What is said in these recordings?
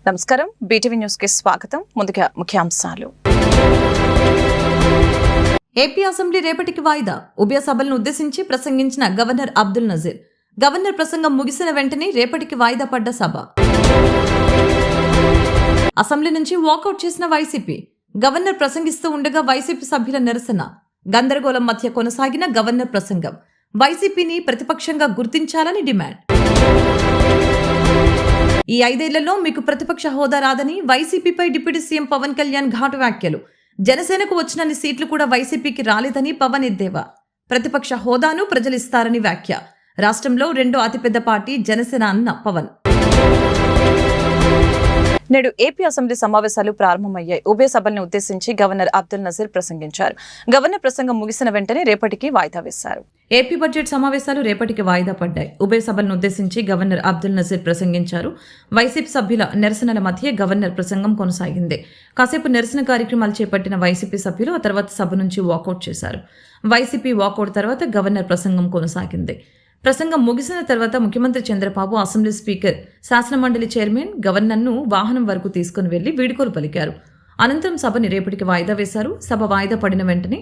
నమస్కారం, BTV news కి స్వాగతం. ముందుగా ముఖ్యాంశాలు. ఏపీ అసెంబ్లీ రేపటికి వాయిదా. ఉభయ సభలను ఉద్దేశించి ప్రసంగించిన గవర్నర్ అబ్దుల్ నజీర్. గవర్నర్ ప్రసంగం ముగిసిన వెంటనే రేపటికి వాయిదా పడ్డ సభ. అసెంబ్లీ నుంచి వాకౌట్ చేసిన వైసీపీ. గవర్నర్ ప్రసంగిస్తూ ఉండగా వైసీపీ సభ్యుల నిరసన. గందరగోళం మధ్య కొనసాగిన గవర్నర్ ప్రసంగం. వైసీపీని ప్రతిపక్షంగా గుర్తించాలని డిమాండ్. ఈ 5 ఏళ్లలో మీకు ప్రతిపక్ష హోదా రాదని వైసీపీపై డిప్యూటీ సీఎం పవన్ కళ్యాణ్ ఘాటు వ్యాఖ్యలు. జనసేనకు వచ్చినన్ని సీట్లు కూడా వైసీపీకి రాలేదని పవన్ ఎద్దేవా. ప్రతిపక్ష హోదాను ప్రజలిస్తారని వ్యాఖ్య. రాష్ట్రంలో రెండో అతిపెద్ద పార్టీ జనసేన అన్న పవన్. నేడు ఏపీ అసెంబ్లీ సమావేశాలు ప్రారంభమయ్యాయి. ఉభయ సభల్ని ఉద్దేశించి గవర్నర్ అబ్దుల్ నజీర్ ప్రసంగించారు. గవర్నర్ ప్రసంగం ముగిసిన వెంటనే రేపటికి వాయిదా వేశారు. ఏపీ బడ్జెట్ సమావేశాలు రేపటికి వాయిదా పడ్డాయి. ఉభయ సభలను ఉద్దేశించి గవర్నర్ అబ్దుల్ నజీర్ ప్రసంగించారు. వైసీపీ సభ్యుల నిరసనల మధ్య గవర్నర్ ప్రసంగం కొనసాగింది. కాసేపు నిరసన కార్యక్రమాలు చేపట్టిన వైసీపీ సభ్యులు ఆ తర్వాత సభ నుంచి వాకౌట్ చేశారు. వైసీపీ వాకౌట్ తర్వాత గవర్నర్ ప్రసంగం కొనసాగింది. ప్రసంగం ముగిసిన తర్వాత ముఖ్యమంత్రి చంద్రబాబు, అసెంబ్లీ స్పీకర్, శాసనమండలి చైర్మన్ గవర్నర్ను వాహనం వరకు తీసుకుని వెళ్లి వీడ్కోలు పలికారు. అనంతరం సభని రేపటికి వాయిదా వేశారు. సభ వాయిదా పడిన వెంటనే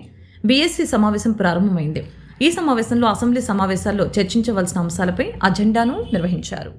బీఎస్సీ సమావేశం ప్రారంభమైంది. ఈ సమావేశంలో అసెంబ్లీ సమావేశాల్లో చర్చించవలసిన అంశాలపై అజెండాను నిర్వహించారు.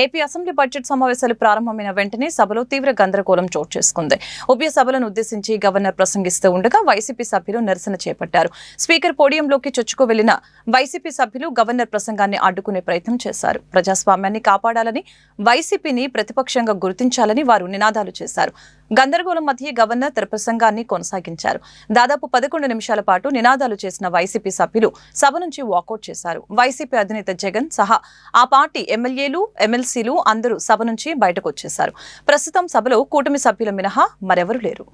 ఏపీ అసెంబ్లీ బడ్జెట్ సమావేశాలు ప్రారంభమైన వెంటనే సభలో తీవ్ర గందరగోళం చోటు చేసుకుంది. ఉభయ సభలను ఉద్దేశించి గవర్నర్ ప్రసంగిస్తూ ఉండగా వైసీపీ సభ్యులు నిరసన చేపట్టారు. స్పీకర్ పోడియంలోకి చొచ్చుకు వెళ్లిన వైసీపీ సభ్యులు గవర్నర్ ప్రసంగాన్ని అడ్డుకునే ప్రయత్నం చేశారు. ప్రజాస్వామ్యాన్ని కాపాడాలని, వైసీపీని ప్రతిపక్షంగా గుర్తించాలని వారు నినాదాలు చేశారు. గందరగోళం మధ్య గవర్నర్ తన ప్రసంగాన్ని కొనసాగించారు. దాదాపు 11 నిమిషాల పాటు నినాదాలు చేసిన వైసీపీ సభ్యులు సభ నుంచి వాకౌట్ చేశారు. వైసీపీ అధినేత జగన్ సహా ఆ పార్టీ ఎమ్మెల్యేలు, ఎమ్మెల్సీలు అందరూ సభ నుంచి బయటకు వచ్చేశారు. ప్రస్తుతం సభలో కూటమి సభ్యుల మినహా మరెవరూ లేరు.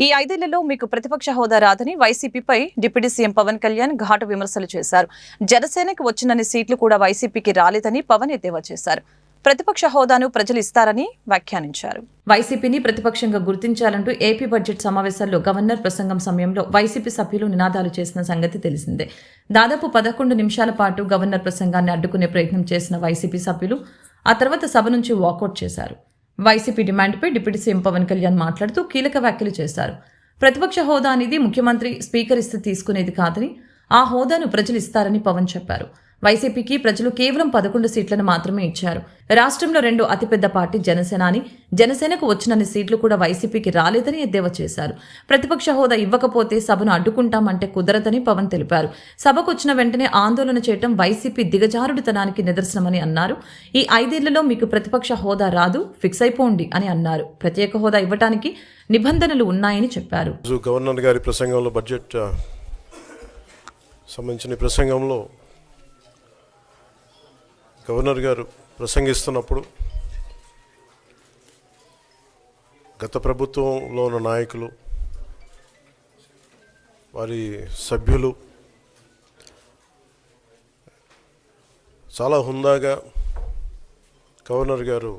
ఈ 5 ఏళ్లలో మీకు ప్రతిపక్ష హోదా రాదని వైసీపీపై డిప్యూటీ సీఎం పవన్ కళ్యాణ్ ఘాటు విమర్శలు చేశారు. జనసేనకు వచ్చినన్ని సీట్లు కూడా వైసీపీకి రాలేదని పవన్ ఎద్దేవా చేశారు. ప్రతిపక్ష హోదాను ప్రజలు ఇస్తారని వ్యాఖ్యానించారు. వైసీపీని ప్రతిపక్షంగా గుర్తించాలంటూ ఏపీ బడ్జెట్ సమావేశాల్లో గవర్నర్ ప్రసంగం సమయంలో వైసీపీ సభ్యులు నినాదాలు చేసిన సంగతి తెలిసిందే. దాదాపు 11 నిమిషాల పాటు గవర్నర్ ప్రసంగాన్ని అడ్డుకునే ప్రయత్నం చేసిన వైసీపీ సభ్యులు ఆ తర్వాత సభ నుంచి వాకౌట్ చేశారు. వైసీపీ డిమాండ్పై డిప్యూటీ సీఎం పవన్ కళ్యాణ్ మాట్లాడుతూ కీలక వ్యాఖ్యలు చేశారు. ప్రతిపక్ష హోదా అనేది ముఖ్యమంత్రి, స్పీకర్ ఇస్తే తీసుకునేది కాదని, ఆ హోదాను ప్రజలు ఇస్తారని పవన్ చెప్పారు. వైసీపీకి ప్రజలు కేవలం 11 సీట్లను మాత్రమే ఇచ్చారు. రాష్ట్రంలో రెండో అతిపెద్ద పార్టీ జనసేన అని, జనసేనకు వచ్చినన్ని సీట్లు కూడా వైసీపీకి రాలేదని ఎద్దేవా చేశారు. ప్రతిపక్ష హోదా ఇవ్వకపోతే సభను అడ్డుకుంటామంటే కుదరదని పవన్ తెలిపారు. సభకు వచ్చిన వెంటనే ఆందోళన చేయడం వైసీపీ దిగజారుడితనానికి నిదర్శనమని అన్నారు. ఈ 5 ఏళ్లలో మీకు ప్రతిపక్ష హోదా రాదు, ఫిక్స్ అయిపోండి అని అన్నారు. ప్రత్యేక హోదా ఇవ్వడానికి నిబంధనలు ఉన్నాయని చెప్పారు. గవర్నర్ గారి ప్రసంగంలో, బడ్జెట్ సంబంధించిన ప్రసంగంలో గవర్నర్ గారు ప్రసంగిస్తున్నప్పుడు గత ప్రభుత్వంలో ఉన్న నాయకులు, వారి సభ్యులు చాలా హుందాగా గవర్నర్ గారు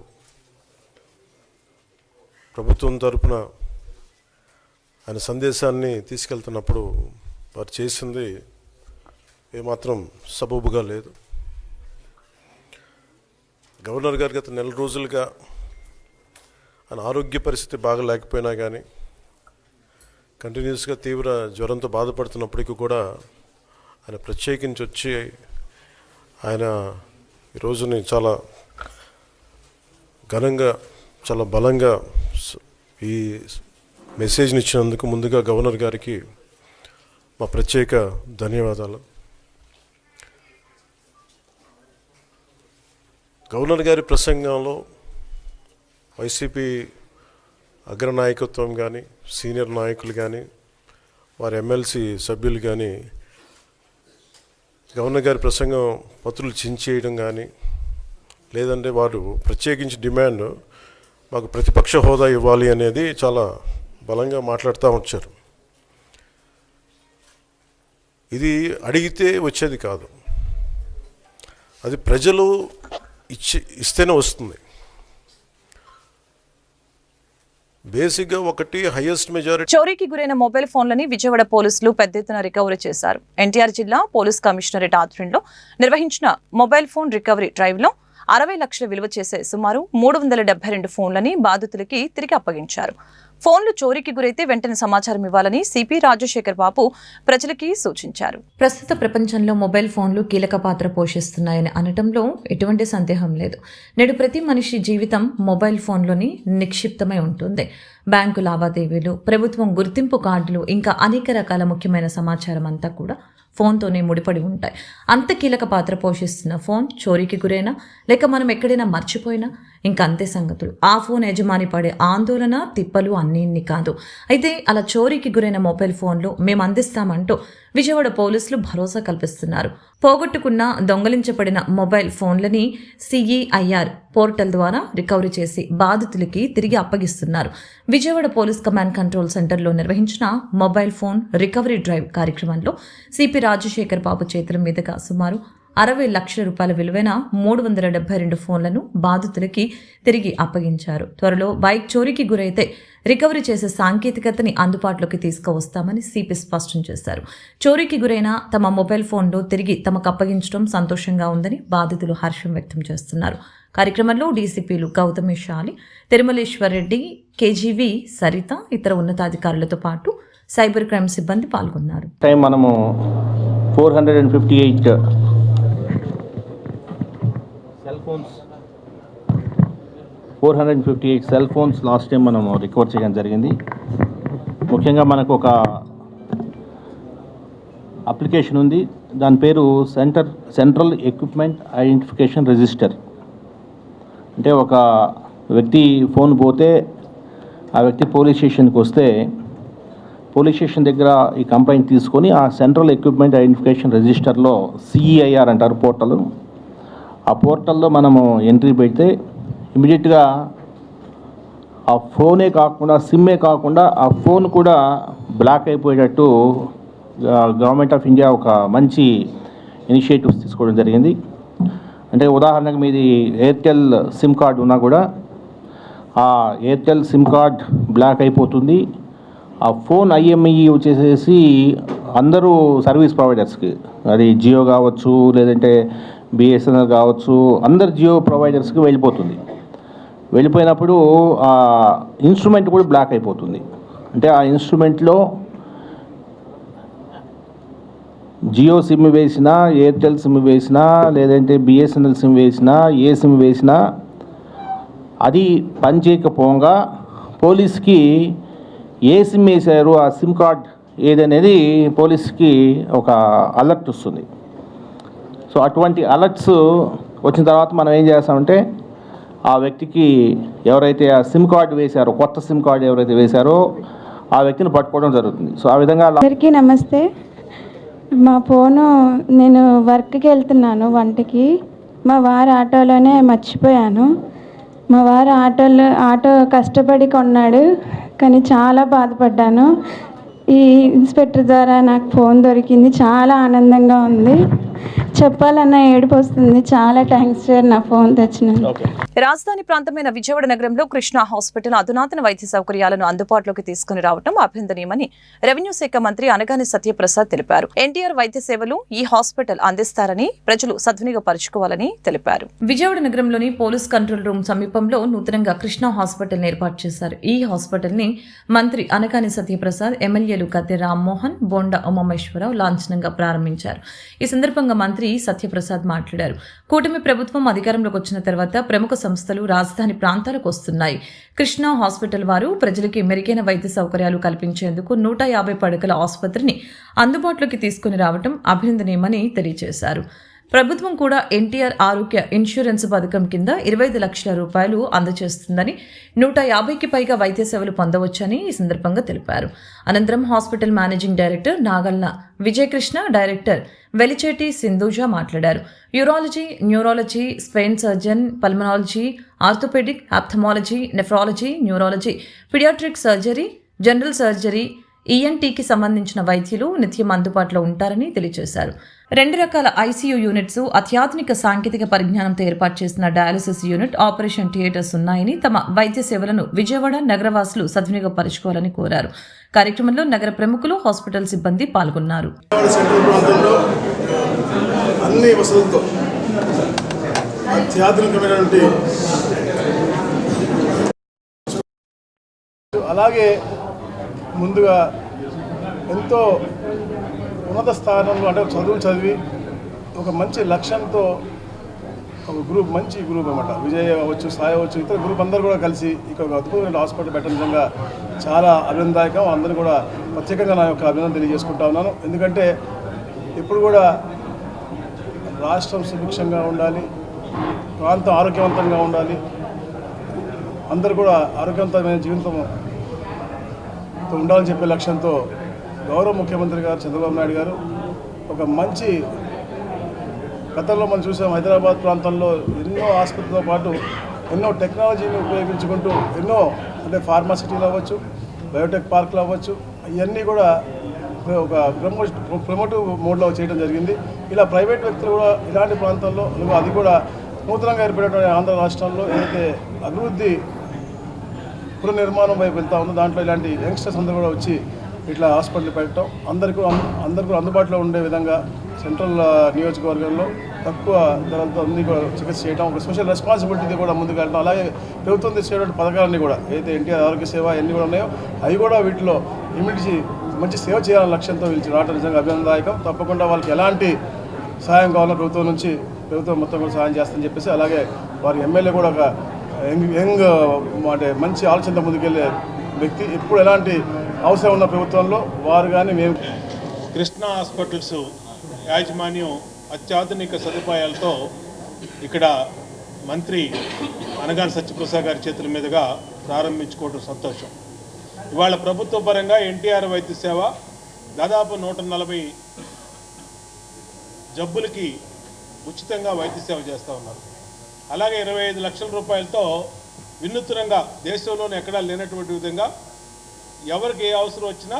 ప్రభుత్వం తరపున ఆయన సందేశాన్ని తీసుకెళ్తున్నప్పుడు వారు చేసింది ఏమాత్రం సబబుగా లేదు. గవర్నర్ గారు గత 4 రోజులుగా ఆయన ఆరోగ్య పరిస్థితి బాగా లేకపోయినా కానీ, కంటిన్యూస్గా తీవ్ర జ్వరంతో బాధపడుతున్నప్పటికీ కూడా ఆయన ప్రత్యేకించి వచ్చి ఆయన ఈ రోజుని చాలా ఘనంగా, చాలా బలంగా ఈ మెసేజ్ని ఇచ్చినందుకు ముందుగా గవర్నర్ గారికి మా ప్రత్యేక ధన్యవాదాలు. గవర్నర్ గారి ప్రసంగంలో వైసీపీ అగ్రనాయకత్వం కానీ సీనియర్ నాయకులు కానీ వారి ఎమ్మెల్సీ సభ్యులు కానీ గవర్నర్ గారి ప్రసంగం పత్రులు చించేయడం కానీ లేదంటే వారు ప్రత్యేకించి డిమాండ్ మాకు ప్రతిపక్ష హోదా ఇవ్వాలి అనేది చాలా బలంగా మాట్లాడుతూ వచ్చారు. ఇది అడిగితే వచ్చేది కాదు, అది ప్రజలు ఇస్తేనే వస్తుంది. బేసిక్గా ఒకటి హైయెస్ట్ మెజారిటీ. చోరీకి గురైన మొబైల్ ఫోన్లని విజయవాడ పోలీసులు పెద్ద ఎత్తున రికవరీ చేశారు. ఎన్టీఆర్ జిల్లా పోలీస్ కమిషనరేట్ ఆధ్వర్యంలో నిర్వహించిన మొబైల్ ఫోన్ రికవరీ డ్రైవ్లో 60 లక్షల విలువ చేసే సుమారు 372 ఫోన్లని బాధితులకి తిరిగి అప్పగించారు. ఫోన్లు చోరీకి గురైతే వెంటనే సమాచారం ఇవ్వాలని సిపి రాజశేఖర్ బాబు ప్రజలకి సూచించారు. ప్రస్తుత ప్రపంచంలో మొబైల్ ఫోన్లు కీలక పాత్ర పోషిస్తున్నాయని అనటంలో ఎటువంటి సందేహం లేదు. నేడు ప్రతి మనిషి జీవితం మొబైల్ ఫోన్లోని నిక్షిప్తమై ఉంటుంది. బ్యాంకు లావాదేవీలు, ప్రభుత్వం గుర్తింపు కార్డులు, ఇంకా అనేక రకాల ముఖ్యమైన సమాచారం అంతా కూడా ఫోన్తోనే ముడిపడి ఉంటాయి. అంత కీలక పాత్ర పోషిస్తున్న ఫోన్ చోరీకి గురైనా లేక మనం ఎక్కడైనా మర్చిపోయినా ఇంకా అంతే సంగతులు. ఆ ఫోన్ యజమాని పడే ఆందోళన, తిప్పలు అన్నీ కాదు. అయితే అలా చోరీకి గురైన మొబైల్ ఫోన్లు మేము అందిస్తామంటూ విజయవాడ పోలీసులు భరోసా కల్పిస్తున్నారు. పోగొట్టుకున్న, దొంగలించబడిన మొబైల్ ఫోన్లని CEIR పోర్టల్ ద్వారా రికవరీ చేసి బాధితులకి తిరిగి అప్పగిస్తున్నారు. విజయవాడ పోలీస్ కమాండ్ కంట్రోల్ సెంటర్లో నిర్వహించిన మొబైల్ ఫోన్ రికవరీ డ్రైవ్ కార్యక్రమంలో సిపి రాజశేఖర్ బాబు చేతుల మీదుగా సుమారు 60 లక్షల రూపాయల విలువైన 372 ఫోన్లను బాధితులకి తిరిగి అప్పగించారు. త్వరలో బైక్ చోరీకి గురైతే రికవరీ చేసే సాంకేతికతని అందుబాటులోకి తీసుకువస్తామని సిపి స్పష్టం చేశారు. చోరీకి గురైన తమ మొబైల్ ఫోన్లు తిరిగి తమకు అప్పగించడం సంతోషంగా ఉందని బాధితులు హర్షం వ్యక్తం చేస్తున్నారు. కార్యక్రమంలో డీసీపీలు గౌతమేశాలి, తిరుమలేశ్వర్ రెడ్డి, KGV సరిత, ఇతర ఉన్నతాధికారులతో పాటు సైబర్ క్రైమ్ సిబ్బంది పాల్గొన్నారు. మనము 458 సెల్ ఫోన్స్ లాస్ట్ టైం మనము రికవర్ చేయడం జరిగింది. ముఖ్యంగా మనకు ఒక అప్లికేషన్ ఉంది, దాని పేరు సెంట్రల్ ఎక్విప్మెంట్ ఐడెంటిఫికేషన్ రిజిస్టర్. అంటే ఒక వ్యక్తి ఫోన్ పోతే ఆ వ్యక్తి పోలీస్ స్టేషన్కి వస్తే పోలీస్ స్టేషన్ దగ్గర ఈ కంప్లైంట్ తీసుకొని ఆ సెంట్రల్ ఎక్విప్మెంట్ ఐడెంటిఫికేషన్ రిజిస్టర్లో CEIR అంటారు పోర్టల్. ఆ పోర్టల్లో మనము ఎంట్రీ పెడితే ఇమీడియట్గా ఆ ఫోనే కాకుండా, సిమ్మే కాకుండా ఆ ఫోన్ కూడా బ్లాక్ అయిపోయేటట్టు గవర్నమెంట్ ఆఫ్ ఇండియా ఒక మంచి ఇనిషియేటివ్స్ తీసుకోవడం జరిగింది. అంటే ఉదాహరణకు మీది ఎయిర్టెల్ సిమ్ కార్డ్ ఉన్నా కూడా ఆ ఎయిర్టెల్ సిమ్ కార్డ్ బ్లాక్ అయిపోతుంది. ఆ ఫోన్ IMEI వచ్చేసేసి అందరూ సర్వీస్ ప్రొవైడర్స్కి, అది జియో కావచ్చు లేదంటే BSNL కావచ్చు, అందరు జియో ప్రొవైడర్స్కి వెళ్ళిపోయినప్పుడు ఆ ఇన్స్ట్రుమెంట్ కూడా బ్లాక్ అయిపోతుంది. అంటే ఆ ఇన్స్ట్రుమెంట్లో జియో సిమ్ వేసినా, ఎయిర్టెల్ సిమ్ వేసినా, లేదంటే BSNL సిమ్ వేసినా, ఏ సిమ్ వేసినా అది పనిచేయకపోగా పోలీస్కి ఏ సిమ్ వేసారు, ఆ సిమ్ కార్డ్ ఏదనేది పోలీస్కి ఒక అలర్ట్ వస్తుంది. సో అటువంటి అలర్ట్స్ వచ్చిన తర్వాత మనం ఏం చేస్తామంటే ఆ వ్యక్తికి ఎవరైతే ఆ సిమ్ కార్డు వేశారో, కొత్త సిమ్ కార్డు ఎవరైతే వేశారో ఆ వ్యక్తిని పట్టుకోవడం జరుగుతుంది. సో ఆ విధంగా. అందరికీ నమస్తే. మా ఫోను నేను వర్క్కి వెళ్తున్నాను, వంటకి. మా వారు ఆటోలోనే మర్చిపోయాను. మా వారు ఆటో కష్టపడి కొన్నాడు, కానీ చాలా బాధపడ్డాను. ఈ ఇన్స్పెక్టర్ ద్వారా నాకు ఫోన్ దొరికింది, చాలా ఆనందంగా ఉంది. చెప్పాలన్న ఏడుపు వస్తుంది. చాలా థ్యాంక్స్ సార్ నా ఫోన్ తెచ్చినందుకు. రాజధాని ప్రాంతమైన విజయవాడ నగరంలో కృష్ణా హాస్పిటల్ అధునాతన వైద్య సౌకర్యాలను అందుబాటులోకి తీసుకుని రావడం అభినందనీయమని రెవెన్యూ శాఖ మంత్రి అనగాని సత్యప్రసాద్ తెలిపారు. ఎన్టీఆర్ వైద్య సేవలు ఈ హాస్పిటల్ అందిస్తారని ప్రజలు సద్వినియోగపరచుకోవాలని తెలిపారు. విజయవాడ నగరంలోని పోలీస్ కంట్రోల్ రూమ్ సమీపంలో నూతనంగా కృష్ణా హాస్పిటల్ ఏర్పాటు చేశారు. ఈ హాస్పిటల్ ని మంత్రి అనగాని సత్యప్రసాద్, ఎమ్మెల్యేలు కత్తె రామ్మోహన్, బొండ ఉమామేశ్వరరావు లాంఛనంగా ప్రారంభించారు. ఈ సందర్భంగా మంత్రి సత్యప్రసాద్ మాట్లాడారు. కూటమి ప్రభుత్వం అధికారంలోకి వచ్చిన తర్వాత ప్రముఖ సంస్థలు రాజధాని ప్రాంతాలకు వస్తున్నాయి. కృష్ణా హాస్పిటల్ వారు ప్రజలకి మెరుగైన వైద్య సౌకర్యాలు కల్పించేందుకు 150 పడకల ఆసుపత్రిని అందుబాటులోకి తీసుకుని రావడం అభినందనీయమని తెలియజేశారు. ప్రభుత్వం కూడా ఎన్టీఆర్ ఆరోగ్య ఇన్సూరెన్స్ పథకం కింద 25 లక్షల రూపాయలు అందజేస్తుందని 150కి పైగా వైద్య సేవలు పొందవచ్చని ఈ సందర్భంగా తెలిపారు. అనంతరం hospital managing director Nagalna Vijayakrishna, director Velicheti Sindhuja మాట్లాడారు. Urology, neurology, spine surgeon, pulmonology, orthopaedic, ophthalmology, nephrology, neurology, paediatric surgery, general surgery, ఈఎన్టీకి సంబంధించిన వైద్యులు నిత్యం అందుబాటులో ఉంటారని తెలియజేశారు. 2 రకాల ఐసీయూ యూనిట్స్, అత్యాధునిక సాంకేతిక పరిజ్ఞానంతో ఏర్పాటు చేసిన డయాలసిస్ యూనిట్, ఆపరేషన్ థియేటర్స్ ఉన్నాయని, తమ వైద్య సేవలను విజయవాడ నగరవాసులు సద్వినియోగపరచుకోవాలని కోరారు. కార్యక్రమంలో నగర ప్రముఖులు, హాస్పిటల్ సిబ్బంది పాల్గొన్నారు. సెంట్రల్ ప్రాంతంలో అన్ని వసతులతో అత్యాధునికమైనటువంటి అలాగే ముందుగా ఎంతో ఉన్నత స్థానంలో అంటే చదువులు చదివి ఒక మంచి లక్ష్యంతో ఒక గ్రూప్, మంచి గ్రూప్ అన్నమాట. విజయ్ అవ్వచ్చు, సాయి అవ్వచ్చు, ఇతర గ్రూప్ అందరూ కూడా కలిసి ఇక్కడ ఒక అద్భుతమైన హాస్పిటల్ పెట్టడం నిజంగా చాలా అభినందదాయకం. అందరూ కూడా ప్రత్యేకంగా నా యొక్క అభినందన తెలియజేసుకుంటా ఉన్నాను. ఎందుకంటే ఇప్పుడు కూడా రాష్ట్రం సుభిక్షంగా ఉండాలి, ప్రాంతం ఆరోగ్యవంతంగా ఉండాలి, అందరూ కూడా ఆరోగ్యవంతమైన జీవితం ఉండాలని చెప్పే లక్ష్యంతో గౌరవ ముఖ్యమంత్రి గారు చంద్రబాబు నాయుడు గారు ఒక మంచి, గతంలో మనం చూసాం హైదరాబాద్ ప్రాంతంలో ఎన్నో ఆసుపత్రులతో పాటు ఎన్నో టెక్నాలజీని ఉపయోగించుకుంటూ ఎన్నో అంటే ఫార్మాసిటీలు అవ్వచ్చు, బయోటెక్ పార్కులు అవ్వచ్చు, ఇవన్నీ కూడా ఒక ప్రమోటివ్ మోడ్లో చేయడం జరిగింది. ఇలా ప్రైవేట్ వ్యక్తులు కూడా ఇలాంటి ప్రాంతాల్లో అది కూడా నూతనంగా ఏర్పడినటువంటి ఆంధ్ర రాష్ట్రంలో ఏదైతే అభివృద్ధి పునర్నిర్మాణం వైపు వెళ్తా ఉందో దాంట్లో ఇలాంటి యంగ్స్టర్స్ అందరూ కూడా వచ్చి ఇట్లా హాస్పిటల్ పెట్టడం, అందరికీ అందుబాటులో ఉండే విధంగా సెంట్రల్ నియోజకవర్గంలో తక్కువ ధరలతో అన్ని కూడా చికిత్స చేయడం, ఒక సోషల్ రెస్పాన్సిబిలిటీ కూడా ముందుకు వెళ్ళడం, అలాగే ప్రభుత్వం తీసుకునేటువంటి పథకాలన్నీ కూడా ఏదైతే ఎన్టీఆర్ ఆరోగ్య సేవ అన్నీ కూడా ఉన్నాయో అవి కూడా వీటిలో ఇమిడిచి మంచి సేవ చేయాలనే లక్ష్యంతో వీళ్ళు రావడం నిజంగా అభినందదాయకం. తప్పకుండా వాళ్ళకి ఎలాంటి సహాయం కావాలో ప్రభుత్వం మొత్తం కూడా సహాయం చేస్తుందని చెప్పేసి, అలాగే వారి ఎమ్మెల్యే కూడా ఒక యంగ్ అంటే మంచి ఆలోచనతో ముందుకెళ్ళే వ్యక్తి, ఎప్పుడు ఎలాంటి అవసరం ఉన్న ప్రభుత్వంలో వారు కానీ మేము. కృష్ణా హాస్పిటల్స్ యాజమాన్యం అత్యాధునిక సదుపాయాలతో ఇక్కడ మంత్రి అనగాని సత్యప్రసాద్ గారి చేతుల మీదుగా ప్రారంభించుకోవడం సంతోషం. ఇవాళ ప్రభుత్వ పరంగా ఎన్టీఆర్ వైద్య సేవ దాదాపు 140 జబ్బులకి ఉచితంగా వైద్య సేవ చేస్తూ ఉన్నారు. అలాగే 25 లక్షల రూపాయలతో వినూత్నంగా దేశంలోనే ఎక్కడా లేనటువంటి విధంగా ఎవరికి ఏ అవసరం వచ్చినా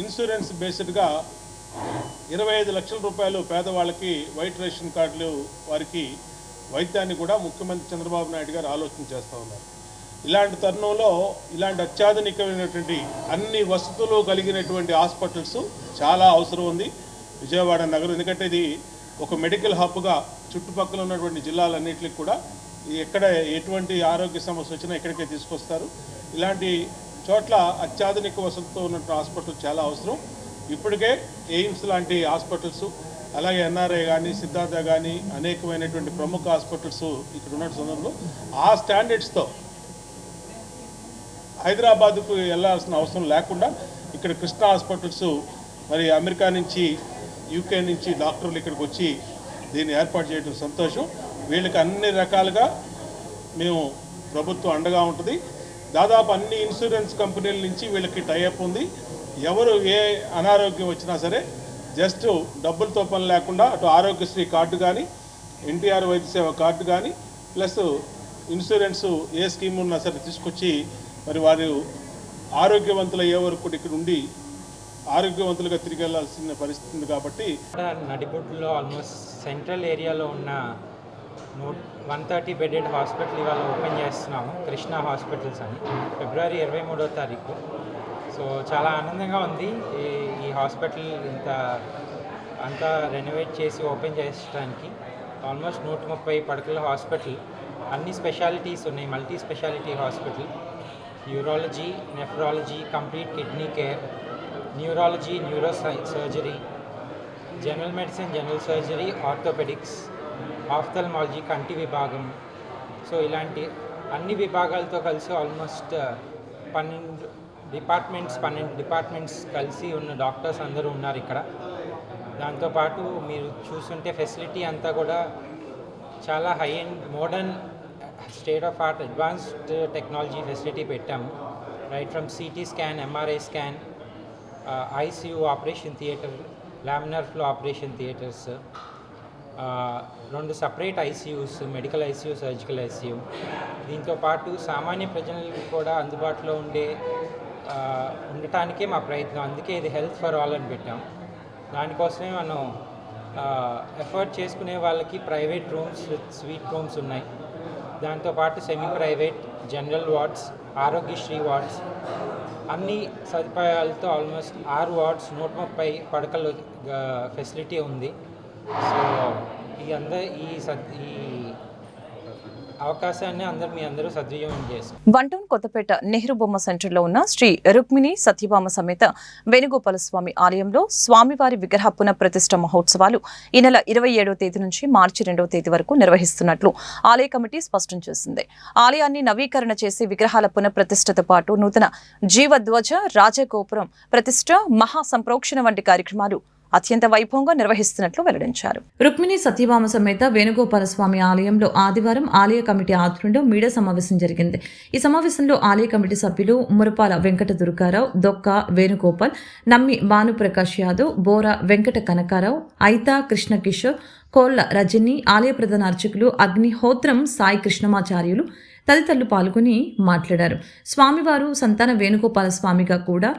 ఇన్సూరెన్స్ బేస్డ్గా 25 లక్షల రూపాయలు పేదవాళ్ళకి వైట్ రేషన్ కార్డులు వారికి వైద్యాన్ని కూడా ముఖ్యమంత్రి చంద్రబాబు నాయుడు గారు ఆలోచన చేస్తూ ఉన్నారు. ఇలాంటి తరుణంలో ఇలాంటి అత్యాధునికమైనటువంటి అన్ని వసతులు కలిగినటువంటి హాస్పిటల్స్ చాలా అవసరం ఉంది విజయవాడ నగరం. ఎందుకంటే ఇది ఒక మెడికల్ హబ్గా చుట్టుపక్కల ఉన్నటువంటి జిల్లాలన్నింటికి కూడా ఎక్కడ ఎటువంటి ఆరోగ్య సమస్య వచ్చినా ఇక్కడికే తీసుకొస్తారు. ఇలాంటి చోట్ల అత్యాధునిక వసతులతో ఉన్నటువంటి హాస్పిటల్ చాలా అవసరం. ఇప్పటికే ఎయిమ్స్ లాంటి హాస్పిటల్స్, అలాగే ఎన్ఆర్ఐ కానీ, సిద్ధార్థ కానీ అనేకమైనటువంటి ప్రముఖ హాస్పిటల్స్ ఇక్కడ ఉన్న సందర్భంలో ఆ స్టాండర్డ్స్తో హైదరాబాద్కు వెళ్ళాల్సిన అవసరం లేకుండా ఇక్కడ కృష్ణా హాస్పిటల్స్ మరి అమెరికా నుంచి, యూకే నుంచి డాక్టర్లు ఇక్కడికి వచ్చి దీన్ని ఏర్పాటు చేయడం సంతోషం. వీళ్ళకి అన్ని రకాలుగా మేము ప్రభుత్వం అండగా ఉంటుంది. దాదాపు అన్ని ఇన్సూరెన్స్ కంపెనీల నుంచి వీళ్ళకి టైఅప్ ఉంది. ఎవరు ఏ అనారోగ్యం వచ్చినా సరే జస్ట్ డబ్బులతో పని లేకుండా అటు ఆరోగ్యశ్రీ కార్డు కానీ, ఎన్టీఆర్ వైద్య సేవ కార్డు కానీ, ప్లస్ ఇన్సూరెన్సు ఏ స్కీమ్ ఉన్నా సరే తీసుకొచ్చి మరి వారు ఆరోగ్యవంతులు అయ్యే వరకు ఇక్కడ ఉండి ఆరోగ్యవంతులుగా తిరిగి వెళ్ళాల్సిన పరిస్థితి ఉంది. కాబట్టి నడిబొడ్డులో ఆల్మోస్ట్ సెంట్రల్ ఏరియాలో ఉన్న 130 బెడెడ్ హాస్పిటల్ ఇవాళ ఓపెన్ చేస్తున్నాము, కృష్ణా హాస్పిటల్స్ అని, ఫిబ్రవరి 23వ తారీఖు. సో చాలా ఆనందంగా ఉంది ఈ హాస్పిటల్ అంతా రెనోవేట్ చేసి ఓపెన్ చేసడానికి. ఆల్మోస్ట్ 130 పడకల హాస్పిటల్, అన్ని స్పెషాలిటీస్ ఉన్నాయి, multi speciality hospital. Urology, nephrology, complete kidney care, neurology, neuro surgery, general medicine, general surgery, orthopaedics, ophthalmology, కంటి విభాగం. సో ఇలాంటి అన్ని విభాగాలతో కలిసి ఆల్మోస్ట్ 12 డిపార్ట్మెంట్స్ కలిసి ఉన్న డాక్టర్స్ అందరూ ఉన్నారు ఇక్కడ. దాంతోపాటు మీరు చూస్తుంటే ఫెసిలిటీ అంతా కూడా చాలా high and modern state of art advanced technology facility పెట్టాము. Right from CT scan, MRI scan, ICU operation theatre, laminar flow operation theatres, 2 separate ICUs, medical ICU, surgical ICU. దీంతోపాటు సామాన్య ప్రజలకు కూడా అందుబాటులో ఉండటానికే మా ప్రయత్నం. అందుకే ఇది హెల్త్ ఫర్ ఆల్ అని పెట్టాం. దానికోసమే మనం ఎఫర్ట్ చేసుకునే వాళ్ళకి private rooms with suite rooms ఉన్నాయి. దాంతోపాటు semi private, general wards, Aarogyasri wards, అన్ని సదుపాయాలతో ఆల్మోస్ట్ 6 వార్డ్స్, 130 పడకల ఫెసిలిటీ ఉంది. సో ఈ అవకాశాన్ని మీ అందరూ సద్వినియోగం చేసుకోండి. 1 టౌన్ కొత్తపేట నెహ్రూ బొమ్మ సెంటర్లో ఉన్న శ్రీ రుక్మిణి సత్యభామ సమేత వేణుగోపాల స్వామి ఆలయంలో స్వామివారి విగ్రహ పునఃప్రతిష్ఠ మహోత్సవాలు ఈ నెల 27వ తేదీ నుంచి మార్చి 2వ తేదీ వరకు నిర్వహిస్తున్నట్లు ఆలయ కమిటీ స్పష్టం చేసింది. ఆలయాన్ని నవీకరణ చేసి విగ్రహాల పునఃప్రతిష్ఠతో పాటు నూతన జీవధ్వజ, రాజగోపురం ప్రతిష్ఠ, మహా సంప్రోక్షణ వంటి కార్యక్రమాలు అత్యంత వైభవంగా నిర్వహిస్తున్నట్లు వెల్లడించారు. రుక్మిణి సత్యభామ సమేత వేణుగోపాల స్వామి ఆలయంలో ఆదివారం ఆలయ కమిటీ ఆధ్వర్యంలో మీడియా సమావేశం జరిగింది. ఈ సమావేశంలో ఆలయ కమిటీ సభ్యులు మురపాల వెంకట దుర్గారావు, దొక్క వేణుగోపాల్, నమ్మి భానుప్రకాష్ యాదవ్, బోర వెంకట కనకారావు, ఐతా కృష్ణ కిషోర్, కోళ్ల రజని, ఆలయ ప్రధాన అర్చకులు అగ్నిహోత్రం సాయి కృష్ణమాచార్యులు తదితరులు పాల్గొని మాట్లాడారు. స్వామివారు సంతాన వేణుగోపాల స్వామిగా కూడా